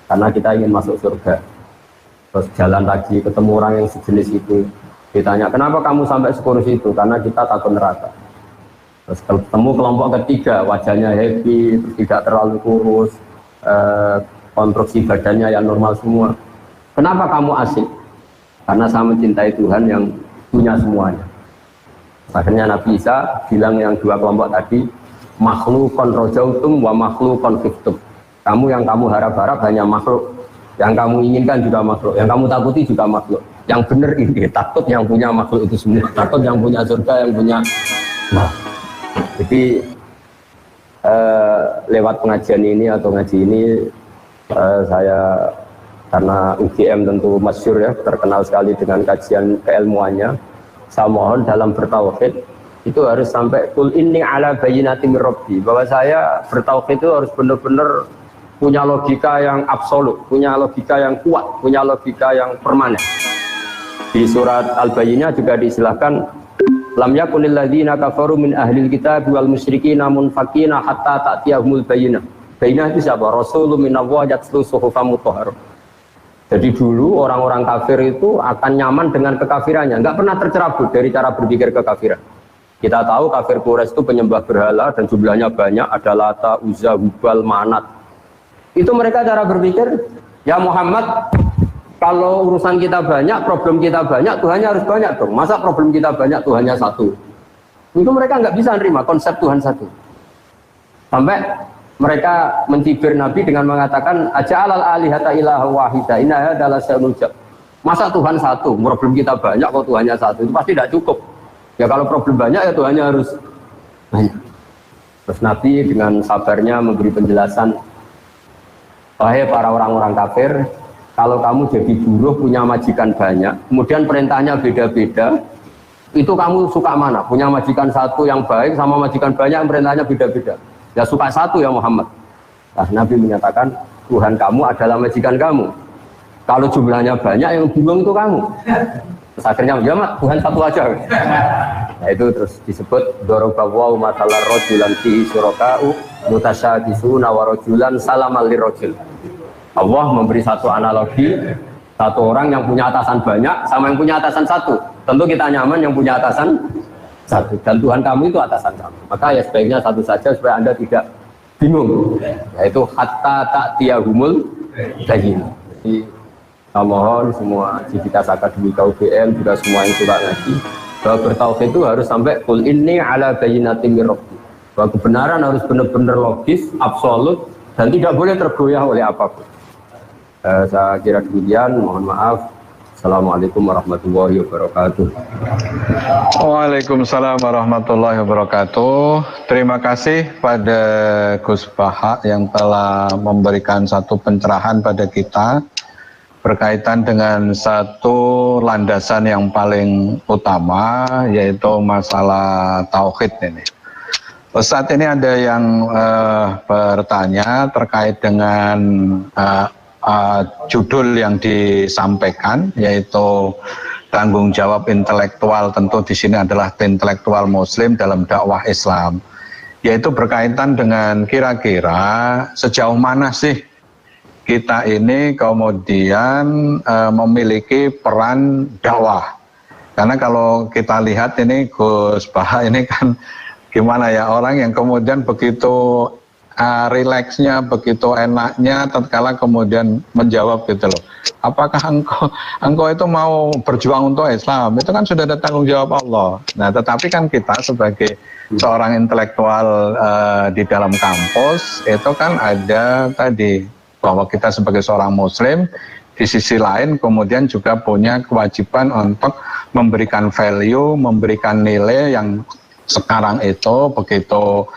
Karena kita ingin masuk surga. Terus jalan lagi ketemu orang yang sejenis itu, ditanya, kenapa kamu sampai sekurus itu? Karena kita takut neraka. Terus ketemu kelompok ketiga, wajahnya happy, terus tidak terlalu kurus, konstruksi badannya yang normal semua. Kenapa kamu asik? Karena saya mencintai Tuhan yang punya semuanya. Akhirnya Nabi Isa bilang yang dua kelompok tadi, makhlukon rojautum wa makhlukon khiftum. Kamu yang kamu harap-harap hanya makhluk, yang kamu inginkan juga makhluk, yang kamu takuti juga makhluk. Yang benar ini takut yang punya makhluk itu semua, takut yang punya surga, yang punya. Nah, jadi lewat pengajian ini atau ngaji ini saya karena UGM tentu masyhur ya, terkenal sekali dengan kajian keilmuannya. Saya mohon dalam bertauhid itu harus sampai kul inni ala bayyinati mir rabbi, bahwa saya bertauhid itu harus benar-benar punya logika yang absolut, punya logika yang kuat, punya logika yang permanen. Di surat Al-Bayyinah juga diistilahkan lam yakunil ladzina kafaru min ahlil kitab wal musyrikina munfakina hatta ta'tiyahumul bayyinah. Bayyinah itu siapa? Rasulun minallah yatlu suhufan mutahharah. Jadi dulu orang-orang kafir itu akan nyaman dengan kekafirannya, nggak pernah tercerabut dari cara berpikir kekafiran. Kita tahu kafir Quraisy itu penyembah berhala dan jumlahnya banyak, ada Lata, Uzza, Hubal, Manat. Itu mereka cara berpikir, ya Muhammad, kalau urusan kita banyak, problem kita banyak, Tuhannya harus banyak dong. Masa problem kita banyak, Tuhannya satu? Itu mereka nggak bisa nerima konsep Tuhan satu. Sampai mereka mencibir Nabi dengan mengatakan aja'alal alihata ilaha wahida inna adalah syai'un ujab. Masa Tuhan satu, problem kita banyak kalau Tuhannya satu, itu pasti tidak cukup. Ya kalau problem banyak ya Tuhannya harus banyak. Terus Nabi dengan sabarnya memberi penjelasan, wahai para orang-orang kafir, kalau kamu jadi buruh punya majikan banyak, kemudian perintahnya beda-beda, itu kamu suka mana? Punya majikan satu yang baik sama majikan banyak yang perintahnya beda-beda. Ya suka satu ya Muhammad. Nah, Nabi menyatakan Tuhan kamu adalah majikan kamu. Kalau jumlahnya banyak yang bingung itu kamu. Terus akhirnya ya mak Tuhan satu aja. Nah itu terus disebut dorobawu matalar rojulan fi syuraka'u mutasyadisuna wa rojulan salamal lirojul. Allah memberi satu analogi, satu orang yang punya atasan banyak sama yang punya atasan satu. Tentu kita nyaman yang punya atasan satu, dan Tuhan kamu itu atasan kamu. Maka ya sebaiknya satu saja supaya Anda tidak bingung. Yaitu hatta ta'tiyahumul bayyinah. Jadi saya mohon semua civitas akademika UGM juga semua yang suka ngaji, bahwa bertauhid itu harus sampai kul inni ala bayyinatin mir rabbi. Bahwa kebenaran harus benar-benar logis, absolut, dan tidak boleh tergoyah oleh apapun. Saya kira demikian, mohon maaf. Assalamualaikum warahmatullahi wabarakatuh. Waalaikumsalam warahmatullahi wabarakatuh. Terima kasih pada Gus Baha yang telah memberikan satu pencerahan pada kita berkaitan dengan satu landasan yang paling utama, yaitu masalah tauhid ini. Saat ini ada yang bertanya terkait dengan judul yang disampaikan, yaitu tanggung jawab intelektual. Tentu di sini adalah intelektual Muslim dalam dakwah Islam, yaitu berkaitan dengan kira-kira sejauh mana sih kita ini kemudian memiliki peran dakwah. Karena kalau kita lihat ini Gus Baha ini kan gimana ya, orang yang kemudian begitu rileksnya, begitu enaknya tatkala kemudian menjawab gitu loh. Apakah engkau itu mau berjuang untuk Islam? Itu kan sudah ada tanggung jawab Allah. Nah, tetapi kan kita sebagai seorang intelektual di dalam kampus itu kan ada tadi bahwa kita sebagai seorang Muslim di sisi lain kemudian juga punya kewajiban untuk memberikan value, memberikan nilai yang sekarang itu begitu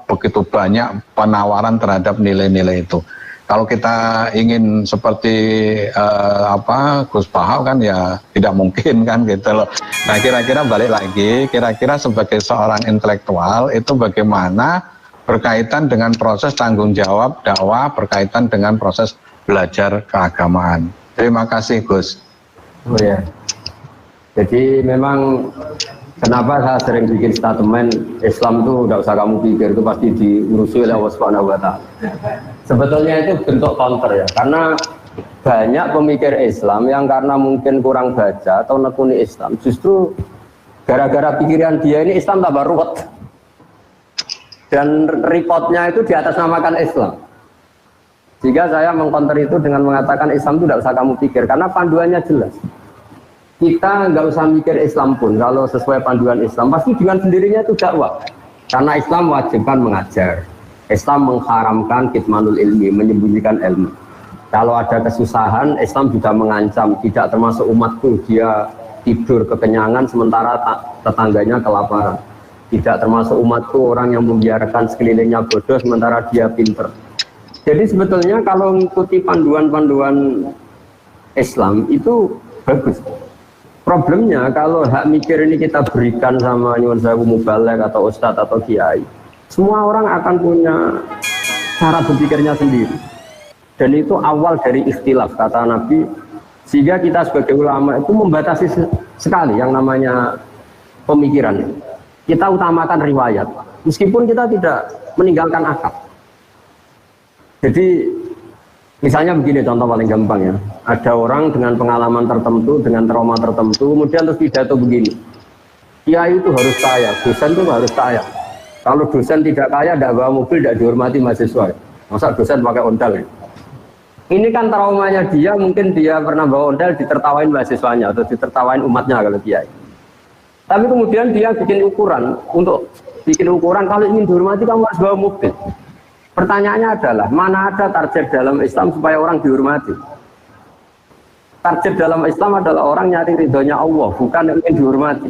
begitu banyak penawaran terhadap nilai-nilai itu. Kalau kita ingin seperti Gus Baha kan ya tidak mungkin kan gitu loh. Nah kira-kira balik lagi, kira-kira sebagai seorang intelektual itu bagaimana berkaitan dengan proses tanggung jawab dakwah, berkaitan dengan proses belajar keagamaan. Terima kasih Gus. Oh ya. Jadi memang kenapa saya sering bikin statement Islam itu tidak usah kamu pikir, itu pasti diurusi oleh Allah Subhanahu wa Ta'ala. Sebetulnya itu bentuk counter ya, karena banyak pemikir Islam yang karena mungkin kurang baca atau nekuni Islam, justru gara-gara pikiran dia ini Islam tambah ruwet. Dan reportnya itu diatasnamakan Islam. Jika saya mengcounter itu dengan mengatakan Islam itu tidak usah kamu pikir, karena panduannya jelas. Kita nggak usah mikir Islam pun, kalau sesuai panduan Islam, pasti dengan sendirinya itu dakwah. Karena Islam mewajibkan mengajar. Islam mengharamkan kitmanul ilmi, menyembunyikan ilmu. Kalau ada kesusahan, Islam juga mengancam, tidak termasuk umatku, dia tidur kekenyangan sementara tetangganya kelaparan. Tidak termasuk umatku orang yang membiarkan sekelilingnya bodoh sementara dia pinter. Jadi sebetulnya kalau mengikuti panduan-panduan Islam itu bagus. Problemnya kalau hak mikir ini kita berikan sama nyuwun sewu mubalek atau ustadz atau kiai, semua orang akan punya cara berpikirnya sendiri. Dan itu awal dari ikhtilaf kata Nabi, sehingga kita sebagai ulama itu membatasi sekali yang namanya pemikiran. Kita utamakan riwayat, meskipun kita tidak meninggalkan akal. Jadi misalnya begini contoh paling gampang ya, ada orang dengan pengalaman tertentu, dengan trauma tertentu, kemudian terus pidato begini, kiai itu harus kaya, dosen itu harus kaya. Kalau dosen tidak kaya, tidak bawa mobil, tidak dihormati mahasiswa. Masa dosen pakai ondel ya? Ini kan traumanya dia, mungkin dia pernah bawa ondel, ditertawain mahasiswanya atau ditertawain umatnya kalau kiai. Tapi kemudian dia bikin ukuran, untuk bikin ukuran kalau ingin dihormati kamu harus bawa mobil. Pertanyaannya adalah, mana ada target dalam Islam supaya orang dihormati? Target dalam Islam adalah orang nyari ridhonya Allah, bukan ingin dihormati.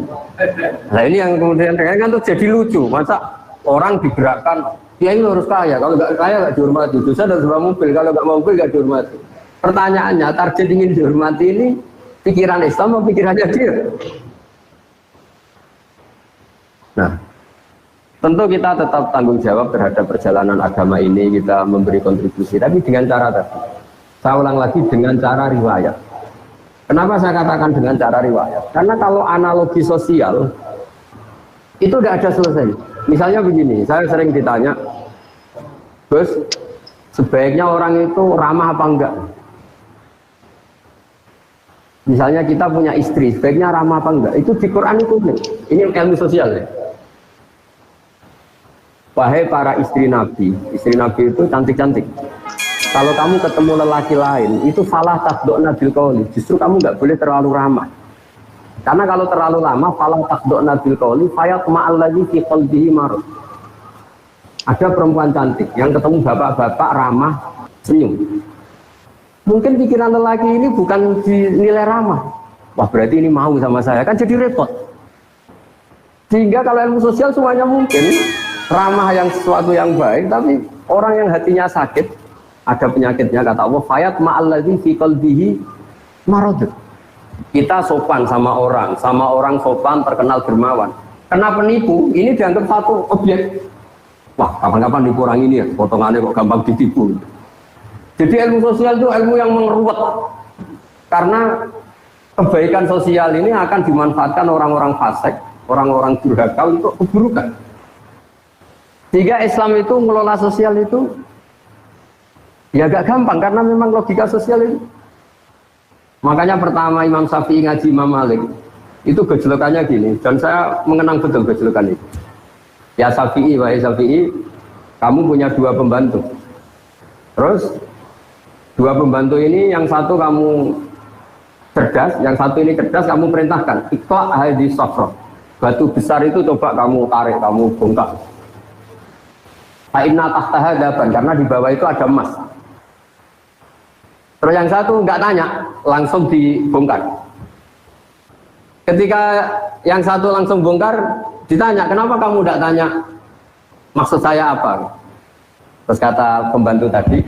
Nah ini yang kemudian kan tuh jadi lucu, masa orang digerakkan, dia ini harus kaya, kalau nggak kaya nggak dihormati, dosa harus bawa mobil, kalau nggak mobil nggak dihormati. Pertanyaannya, target ingin dihormati ini pikiran Islam atau pikirannya dia? Nah, tentu kita tetap tanggung jawab terhadap perjalanan agama ini, kita memberi kontribusi, tapi dengan cara tadi. Saya ulang lagi, dengan cara riwayat. Kenapa saya katakan dengan cara riwayat? Karena kalau analogi sosial, itu tidak ada selesai. Misalnya begini, saya sering ditanya, Gus, sebaiknya orang itu ramah apa enggak? Misalnya kita punya istri, sebaiknya ramah apa enggak? Itu di Quran itu, ini ilmu sosial ya. Wahai para istri Nabi itu cantik-cantik. Kalau kamu ketemu lelaki lain, itu falah takdokna bil qauli. Justru kamu nggak boleh terlalu ramah. Karena kalau terlalu lama, falah takdokna bil qauli, fayatma'al ladzi fi qalbihi marad. Ada perempuan cantik yang ketemu bapak-bapak ramah, senyum. Mungkin pikiran lelaki ini bukan dinilai ramah. Wah berarti ini mau sama saya, kan jadi repot. Sehingga kalau ilmu sosial semuanya mungkin ramah yang sesuatu yang baik, tapi orang yang hatinya sakit, ada penyakitnya, kata Allah, fayat ma'alladzi fi qalbihi marad. Kita sopan sama orang sopan terkenal dermawan. Kena penipu, ini dianggap satu objek. Wah, kapan-kapan nipu orang ini ya, potongannya kok gampang ditipu. Jadi ilmu sosial itu ilmu yang mengeruwet. Karena kebaikan sosial ini akan dimanfaatkan orang-orang fasik, orang-orang durhaka untuk keburukan. Sehingga Islam itu mengelola sosial itu ya agak gampang karena memang logika sosial itu. Makanya pertama Imam Syafi'i ngaji Imam Malik itu gejolokannya gini, dan saya mengenang betul gejolokan itu. Ya Syafi'i, wahai Syafi'i, Kamu punya 2 pembantu. Terus 2 pembantu ini yang satu kamu cerdas, yang satu ini cerdas, kamu perintahkan ikhla hadis safra. Batu besar itu coba kamu tarik, kamu bongkar. Fa'inna tahtaha daban, karena di bawah itu ada emas. Terus yang satu nggak tanya, langsung dibongkar. Ketika yang satu langsung bongkar, ditanya, kenapa kamu nggak tanya maksud saya apa? Terus kata pembantu tadi,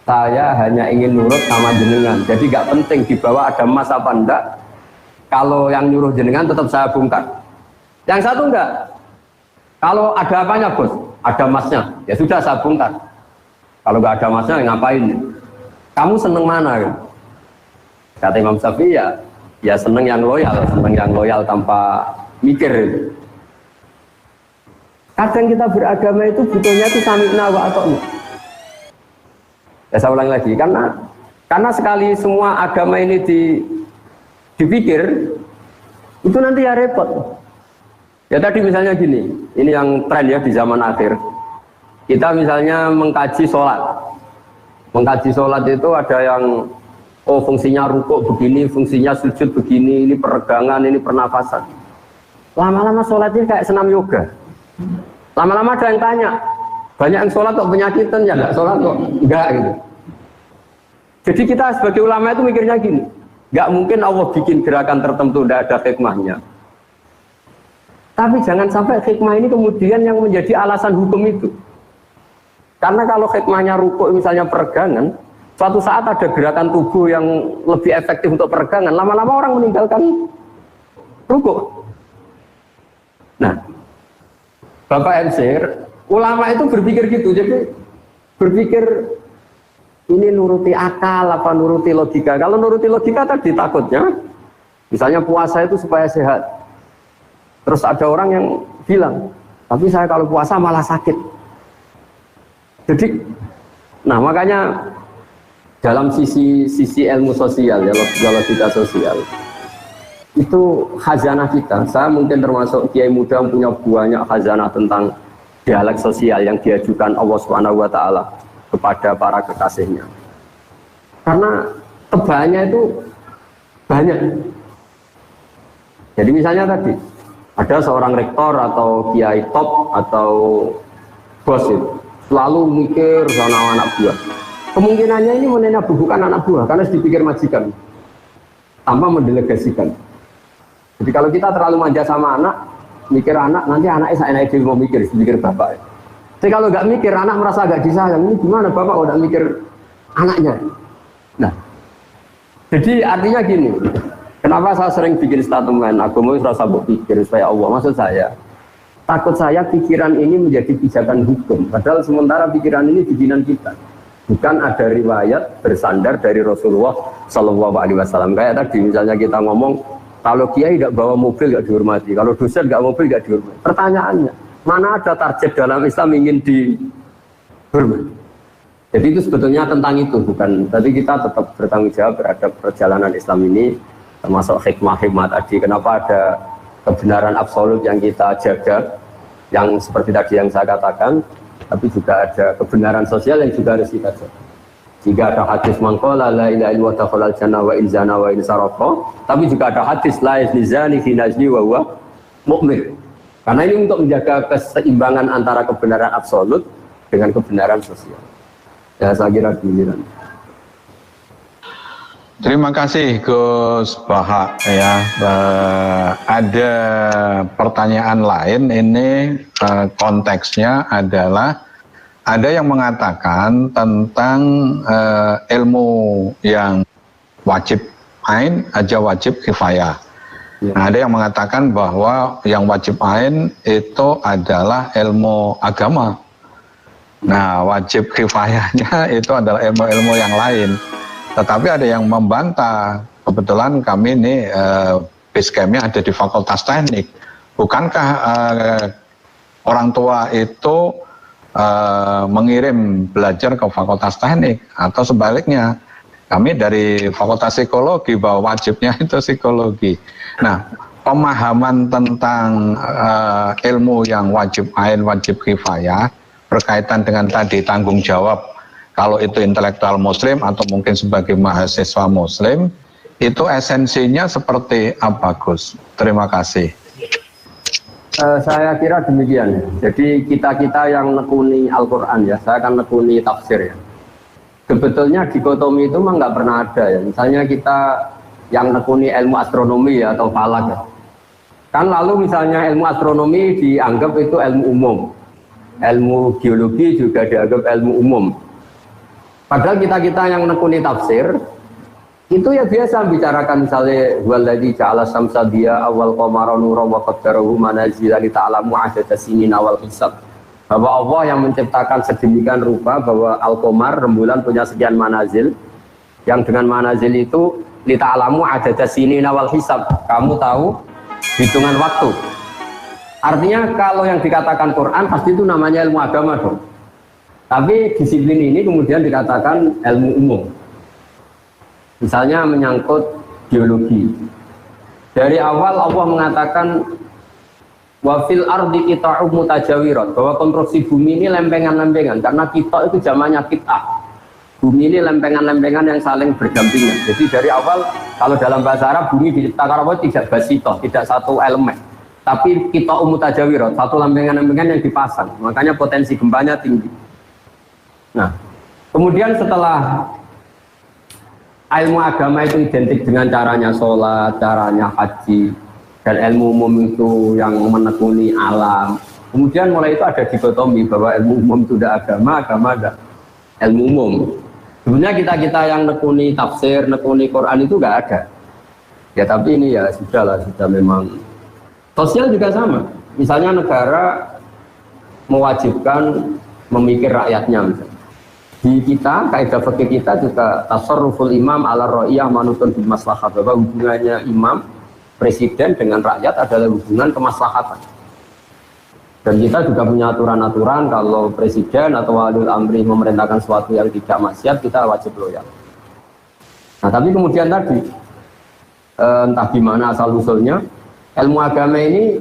saya hanya ingin nurut sama jenengan, jadi nggak penting di bawah ada emas apa enggak. Kalau yang nyuruh jenengan tetap saya bongkar. Yang satu enggak. Kalau ada apanya bos? Ada emasnya, ya sudah saya bongkar. Kalau nggak ada emasnya ngapain? Kamu seneng mana? Kata Imam Syafi'i, ya seneng yang loyal tanpa mikir. Kadang kita beragama itu butuhnya itu sami'na wa ata'na. Ya saya ulang lagi, karena sekali semua agama ini dipikir, itu nanti ya repot. Ya tadi misalnya gini, ini yang tren ya di zaman akhir. Kita misalnya mengkaji sholat. Mengkaji sholat itu ada yang, oh fungsinya rukuk begini, fungsinya sujud begini, ini peregangan, ini pernafasan. Lama-lama sholatnya kayak senam yoga. Lama-lama ada yang tanya, banyak yang sholat kok penyakitan, ya enggak sholat kok enggak gitu. Jadi kita sebagai ulama itu mikirnya gini, enggak mungkin Allah bikin gerakan tertentu tidak ada hikmahnya. Tapi jangan sampai hikmah ini kemudian yang menjadi alasan hukum itu. Karena kalau hikmahnya rukuk misalnya peregangan, suatu saat ada gerakan tubuh yang lebih efektif untuk peregangan, lama-lama orang meninggalkan rukuk. Nah, Bapak MC, ulama itu berpikir gitu, jadi berpikir ini nuruti akal apa nuruti logika. Kalau nuruti logika tadi takutnya, misalnya puasa itu supaya sehat. Terus ada orang yang bilang, tapi saya kalau puasa malah sakit. Jadi, nah makanya dalam sisi ilmu sosial ya, logika sosial itu khazanah kita. Saya mungkin termasuk kiai muda yang punya banyak khazanah tentang dialek sosial yang diajukan Allah Subhanahu wa taala kepada para kekasihnya. Karena tebalnya itu banyak. Jadi misalnya tadi ada seorang rektor atau kiai top atau bos itu selalu mikir sama anak buah. Kemungkinannya ini menenabuhkan anak buah karena dipikir majikan tanpa mendelegasikan. Jadi kalau kita terlalu manja sama anak, mikir anak, nanti anaknya saya mau mikir bapak. Jadi kalau nggak mikir, anak merasa nggak disayang. Ini gimana bapak kalau nggak mikir anaknya? Nah, jadi artinya gini. Kenapa saya sering bikin statement agama itu rasa pikir supaya Allah? Maksud saya, takut saya pikiran ini menjadi pijakan hukum. Padahal sementara pikiran ini bikinan kita. Bukan ada riwayat bersandar dari Rasulullah Shallallahu Alaihi Wasallam. Kayak tadi misalnya kita ngomong, kalau kiai tidak bawa mobil nggak dihormati, kalau dosen nggak mobil nggak dihormati. Pertanyaannya, mana ada target dalam Islam ingin dihormati? Jadi itu sebetulnya tentang itu, bukan. Tapi kita tetap bertanggung jawab terhadap perjalanan Islam ini, termasuk hikmah-hikmah tadi. Kenapa ada kebenaran absolut yang kita jaga, yang seperti tadi yang saya katakan, tapi juga ada kebenaran sosial yang juga harus kita jaga. Jika ada hadis mangkola la ilaha illallah dakhalal jannah wa in zana wa in saraqa, tapi juga ada hadis la yazni zani fi najli wa huwa mu'min. Karena ini untuk menjaga keseimbangan antara kebenaran absolut dengan kebenaran sosial. Ya saya kira giliran. Terima kasih Gus Bahak ya. Ada pertanyaan lain, ini konteksnya adalah ada yang mengatakan tentang ilmu yang wajib ain aja wajib kifayah. Ya. Nah, ada yang mengatakan bahwa yang wajib ain itu adalah ilmu agama. Nah, wajib kifayahnya itu adalah ilmu-ilmu yang lain. Tetapi ada yang membantah. Kebetulan kami ini base camp-nya ada di Fakultas Teknik. Bukankah orang tua itu mengirim belajar ke Fakultas Teknik atau sebaliknya? Kami dari Fakultas Psikologi bahwa wajibnya itu psikologi. Nah, pemahaman tentang ilmu yang wajib ain, wajib kifayah berkaitan dengan tadi tanggung jawab, kalau itu intelektual muslim atau mungkin sebagai mahasiswa muslim, itu esensinya seperti apa, Gus? Terima kasih. Saya kira demikian. Jadi kita yang nekuni Al-Quran ya, saya akan nekuni tafsir ya. Sebetulnya dikotomi itu memang nggak pernah ada ya. Misalnya kita yang nekuni ilmu astronomi ya, atau falak ya. Kan lalu misalnya ilmu astronomi dianggap itu ilmu umum. Ilmu geologi juga dianggap ilmu umum. Padahal kita yang nekuni tafsir, itu ya biasa bicarakan misalnya waladzi ja'ala syamsa diya awal qamara nura wa qaddarahu manazila li ta'lamu adada sinin awal hisab. Bahwa Allah yang menciptakan sedemikian rupa bahwa al-qamar rembulan punya sekian manazil, yang dengan manazil itu li ta'lamu adada sinin awal hisab. Kamu tahu hitungan waktu. Artinya kalau yang dikatakan Quran pasti itu namanya ilmu agama dong. Tapi disiplin ini kemudian dikatakan ilmu umum. Misalnya menyangkut geologi. Dari awal Allah mengatakan wa fil ardi qita'u mutajawirat, bahwa konstruksi bumi ini lempengan-lempengan, karena kita itu zamannya qit'ah. Bumi ini lempengan-lempengan yang saling berdampingan. Jadi dari awal kalau dalam bahasa Arab bumi diciptakan Allah tidak basitoh, tidak satu elemen. Tapi qita'u mutajawirat, satu lempengan-lempengan yang dipasang. Makanya potensi gempanya tinggi. Nah, kemudian setelah ilmu agama itu identik dengan caranya sholat, caranya haji, dan ilmu umum itu yang menekuni alam. Kemudian mulai itu ada dikotomi bahwa ilmu umum itu tidak agama, agama ada ilmu umum. Sebenarnya kita yang nekuni tafsir, nekuni Quran itu nggak ada. Ya tapi ini ya sudah memang. Sosial juga sama. Misalnya negara mewajibkan memikir rakyatnya misalnya. Di kita, kaidah fikih kita juga tasarruful imam ala ra'iyah manutun bil maslahah, bahwa hubungannya imam presiden dengan rakyat adalah hubungan kemaslahatan. Dan kita juga punya aturan-aturan kalau presiden atau waliul amri memerintahkan sesuatu yang tidak maksiat, kita wajib loyal. Nah, tapi kemudian tadi entah gimana asal usulnya ilmu agama ini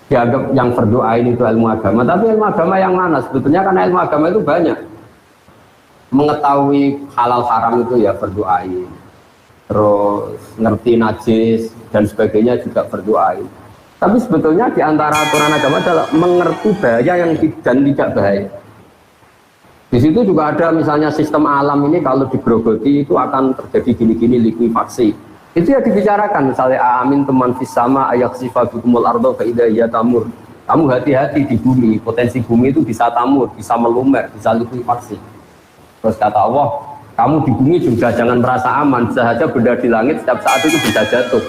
dianggap yang berdoa ini itu ilmu agama, tapi ilmu agama yang mana? Sebetulnya karena ilmu agama itu banyak. Mengetahui halal haram itu ya berdoain, terus ngerti najis dan sebagainya juga berdoain. Tapi sebetulnya di antara aturan agama adalah mengerti bahaya yang dan tidak bahaya. Di situ juga ada misalnya sistem alam ini kalau digerogoti itu akan terjadi gini-gini likuifaksi. Itu ya dibicarakan misalnya amin teman fisama ayak sifatul ardo kaidah tamur. Kamu hati-hati di bumi, potensi bumi itu bisa tamur, bisa melumer, bisa likuifaksi. Terus kata Allah, kamu di bumi juga jangan merasa aman, bisa saja benda di langit setiap saat itu bisa jatuh.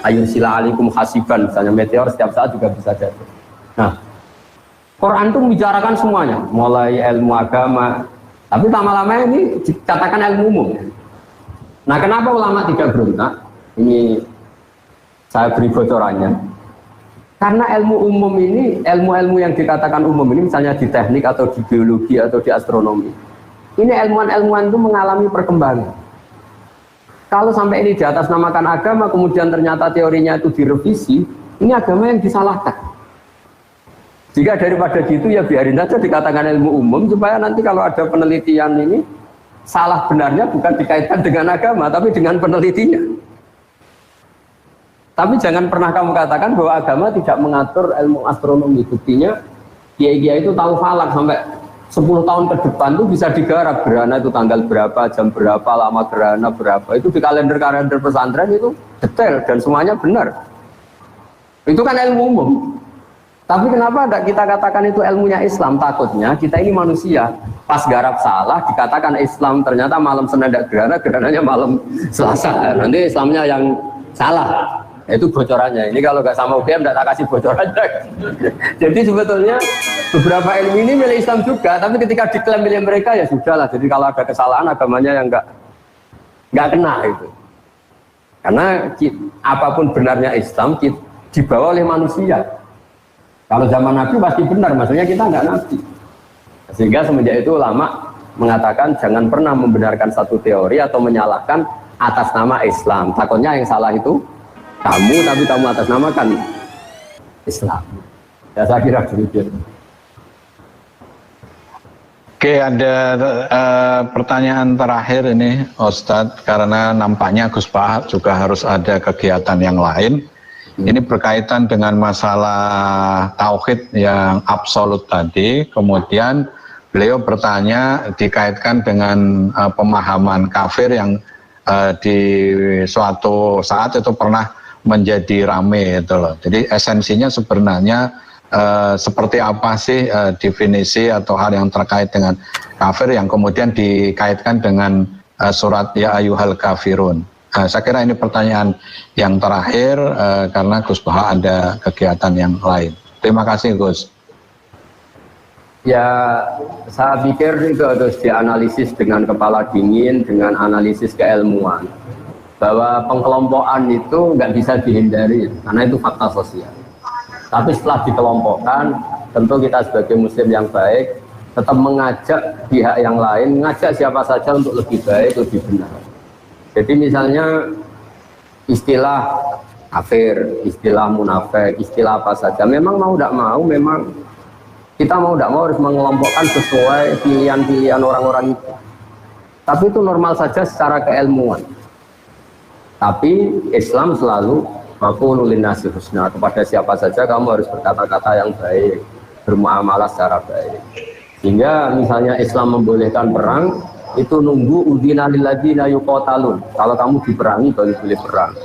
Ayun sila alikum hasiban, misalnya meteor setiap saat juga bisa jatuh. Nah, Quran itu membicarakan semuanya, mulai ilmu agama, tapi lama-lama ini dikatakan ilmu umum. Nah, kenapa ulama tidak berontak? Ini saya beri bocorannya. Karena ilmu umum ini, ilmu-ilmu yang dikatakan umum ini, misalnya di teknik atau di biologi atau di astronomi, ini ilmuwan-ilmuwan itu mengalami perkembangan. Kalau sampai ini di atas namakan agama, kemudian ternyata teorinya itu direvisi, ini agama yang disalahkan. Jika daripada gitu ya biarin saja dikatakan ilmu umum, supaya nanti kalau ada penelitian ini, salah benarnya bukan dikaitkan dengan agama, tapi dengan penelitinya. Tapi jangan pernah kamu katakan bahwa agama tidak mengatur ilmu astronomi. Buktinya, kiai-kiai itu tahu falak sampai 10 tahun ke depan itu bisa digarap gerhana itu tanggal berapa, jam berapa, lama gerhana berapa. Itu di kalender-kalender pesantren itu detail dan semuanya benar. Itu kan ilmu umum. Tapi kenapa tidak kita katakan itu ilmunya Islam? Takutnya kita ini manusia. Pas garap salah dikatakan Islam, ternyata malam Senin tidak gerhana, gerhananya malam Selasa. Nanti Islamnya yang salah. Itu bocorannya. Ini kalau nggak sama UGM tidak tak kasih bocorannya. Jadi sebetulnya beberapa ilmu ini milik Islam juga, tapi ketika diklaim milik mereka ya sudahlah. Jadi kalau ada kesalahan agamanya yang nggak kena itu. Karena apapun benarnya Islam dibawa oleh manusia. Kalau zaman Nabi pasti benar, maksudnya kita nggak Nabi. Sehingga semenjak itu ulama mengatakan jangan pernah membenarkan satu teori atau menyalahkan atas nama Islam. Takutnya yang salah itu kamu, tapi kamu atas namakan Islam. Ya saya kira demikian. Oke, ada pertanyaan terakhir ini, Ustadz, karena nampaknya Gus Bahak juga harus ada kegiatan yang lain. Ini berkaitan dengan masalah tauhid yang absolut tadi, kemudian beliau bertanya dikaitkan dengan pemahaman kafir yang di suatu saat itu pernah menjadi rame itu loh. Jadi esensinya sebenarnya seperti apa sih definisi atau hal yang terkait dengan kafir yang kemudian dikaitkan dengan surat Ya Ayyuhal Kafirun. Saya kira ini pertanyaan yang terakhir karena Gus Bahak ada kegiatan yang lain. Terima kasih Gus. Ya, saya pikir itu harus dianalisis dengan kepala dingin, dengan analisis keilmuan. Bahwa pengkelompokan itu nggak bisa dihindari, karena itu fakta sosial. Tapi setelah dikelompokkan, tentu kita sebagai muslim yang baik tetap mengajak pihak yang lain, mengajak siapa saja untuk lebih baik, lebih benar. Jadi misalnya istilah kafir, istilah munafik, istilah apa saja, memang mau tidak mau, memang kita mau tidak mau harus mengelompokkan sesuai pilihan-pilihan orang-orang itu. Tapi itu normal saja secara keilmuan. Tapi Islam selalu Aku lulinasi husna, kepada siapa saja kamu harus berkata-kata yang baik, bermuamalah secara baik. Sehingga misalnya Islam membolehkan perang, itu nunggu udina lilladzina yuqatalun. Kalau kamu diperangi baru boleh perang.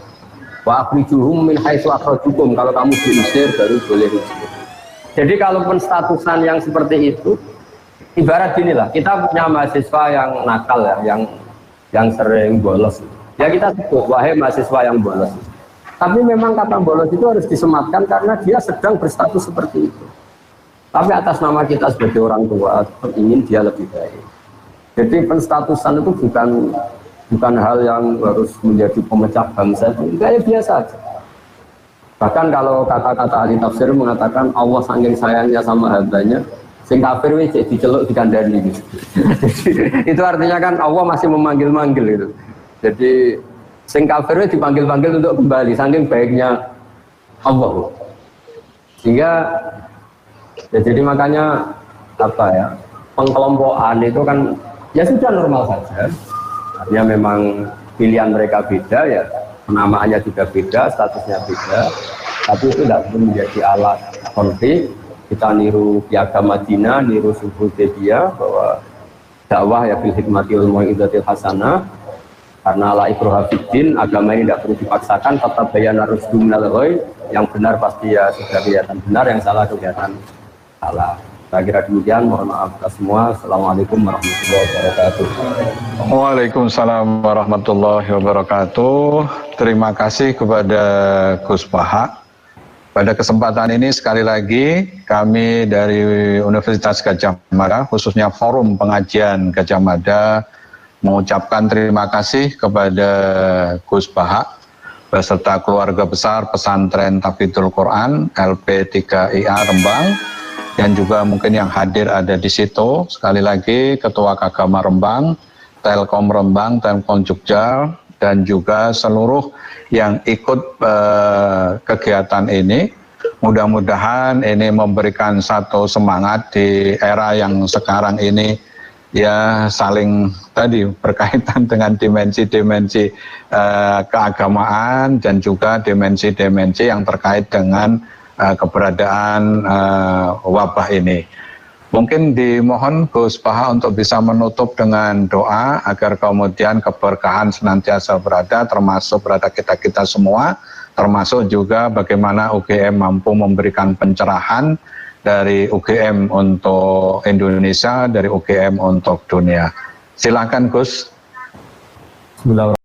Wa akhrijuhum min haitsu akhrajukum, kalau kamu diusir baru boleh hijrah. Jadi kalau penstatusan yang seperti itu, ibarat ginilah, kita punya mahasiswa yang nakal ya, yang sering bolos. Ya kita sebut, wahai mahasiswa yang bolos. Tapi memang kata bolos itu harus disematkan karena dia sedang berstatus seperti itu. Tapi atas nama kita sebagai orang tua ingin dia lebih baik. Jadi penstatusan itu bukan hal yang harus menjadi pemecah bangsa, itu kayak biasa aja. Bahkan kalau kata-kata ahli tafsir mengatakan Allah saking sayangnya sama hambanya, sing kafir wis diceluk dikandani gitu. Itu artinya kan Allah masih memanggil-manggil itu. Jadi sing kafir dipanggil-panggil untuk kembali, saking baiknya Allah. Sehingga ya jadi makanya apa ya, pengkelompokan itu kan ya sudah normal saja. Artinya memang pilihan mereka beda ya, penamaannya juga beda, statusnya beda. Tapi itu tidak perlu menjadi alat konflik. Kita niru Piagam Madinah, niru Sulhul Hudaybiyah bahwa dakwah ya bil hikmati wal mau'izatil hasanah. Karena la ikraha fiddin, agama ini tidak perlu dipaksakan, tetap bayana rusdu minal ghoi, yang benar pasti ya sudah kelihatan benar, yang salah kelihatan salah. Saya kira demikian, mohon maaf kita semua. Assalamualaikum warahmatullahi wabarakatuh. Waalaikumsalam warahmatullahi wabarakatuh. Terima kasih kepada Gus Bahak. Pada kesempatan ini sekali lagi kami dari Universitas Gadjah Mada, khususnya Forum Pengajian Gadjah Mada, mengucapkan terima kasih kepada Gus Bahak beserta keluarga besar Pesantren Tahfidzul Quran LP3IA Rembang, dan juga mungkin yang hadir ada di situ. Sekali lagi Ketua Kagama Rembang, Telkom Rembang, Telkom Jogja, dan juga seluruh yang ikut kegiatan ini. Mudah-mudahan ini memberikan satu semangat di era yang sekarang ini, ya saling tadi berkaitan dengan dimensi-dimensi keagamaan dan juga dimensi-dimensi yang terkait dengan keberadaan wabah ini. Mungkin dimohon Gus Bahak untuk bisa menutup dengan doa agar kemudian keberkahan senantiasa berada, termasuk berada kita-kita semua, termasuk juga bagaimana UGM mampu memberikan pencerahan dari UGM untuk Indonesia, dari UGM untuk dunia. Silakan Gus. Bismillahirrahmanirrahim.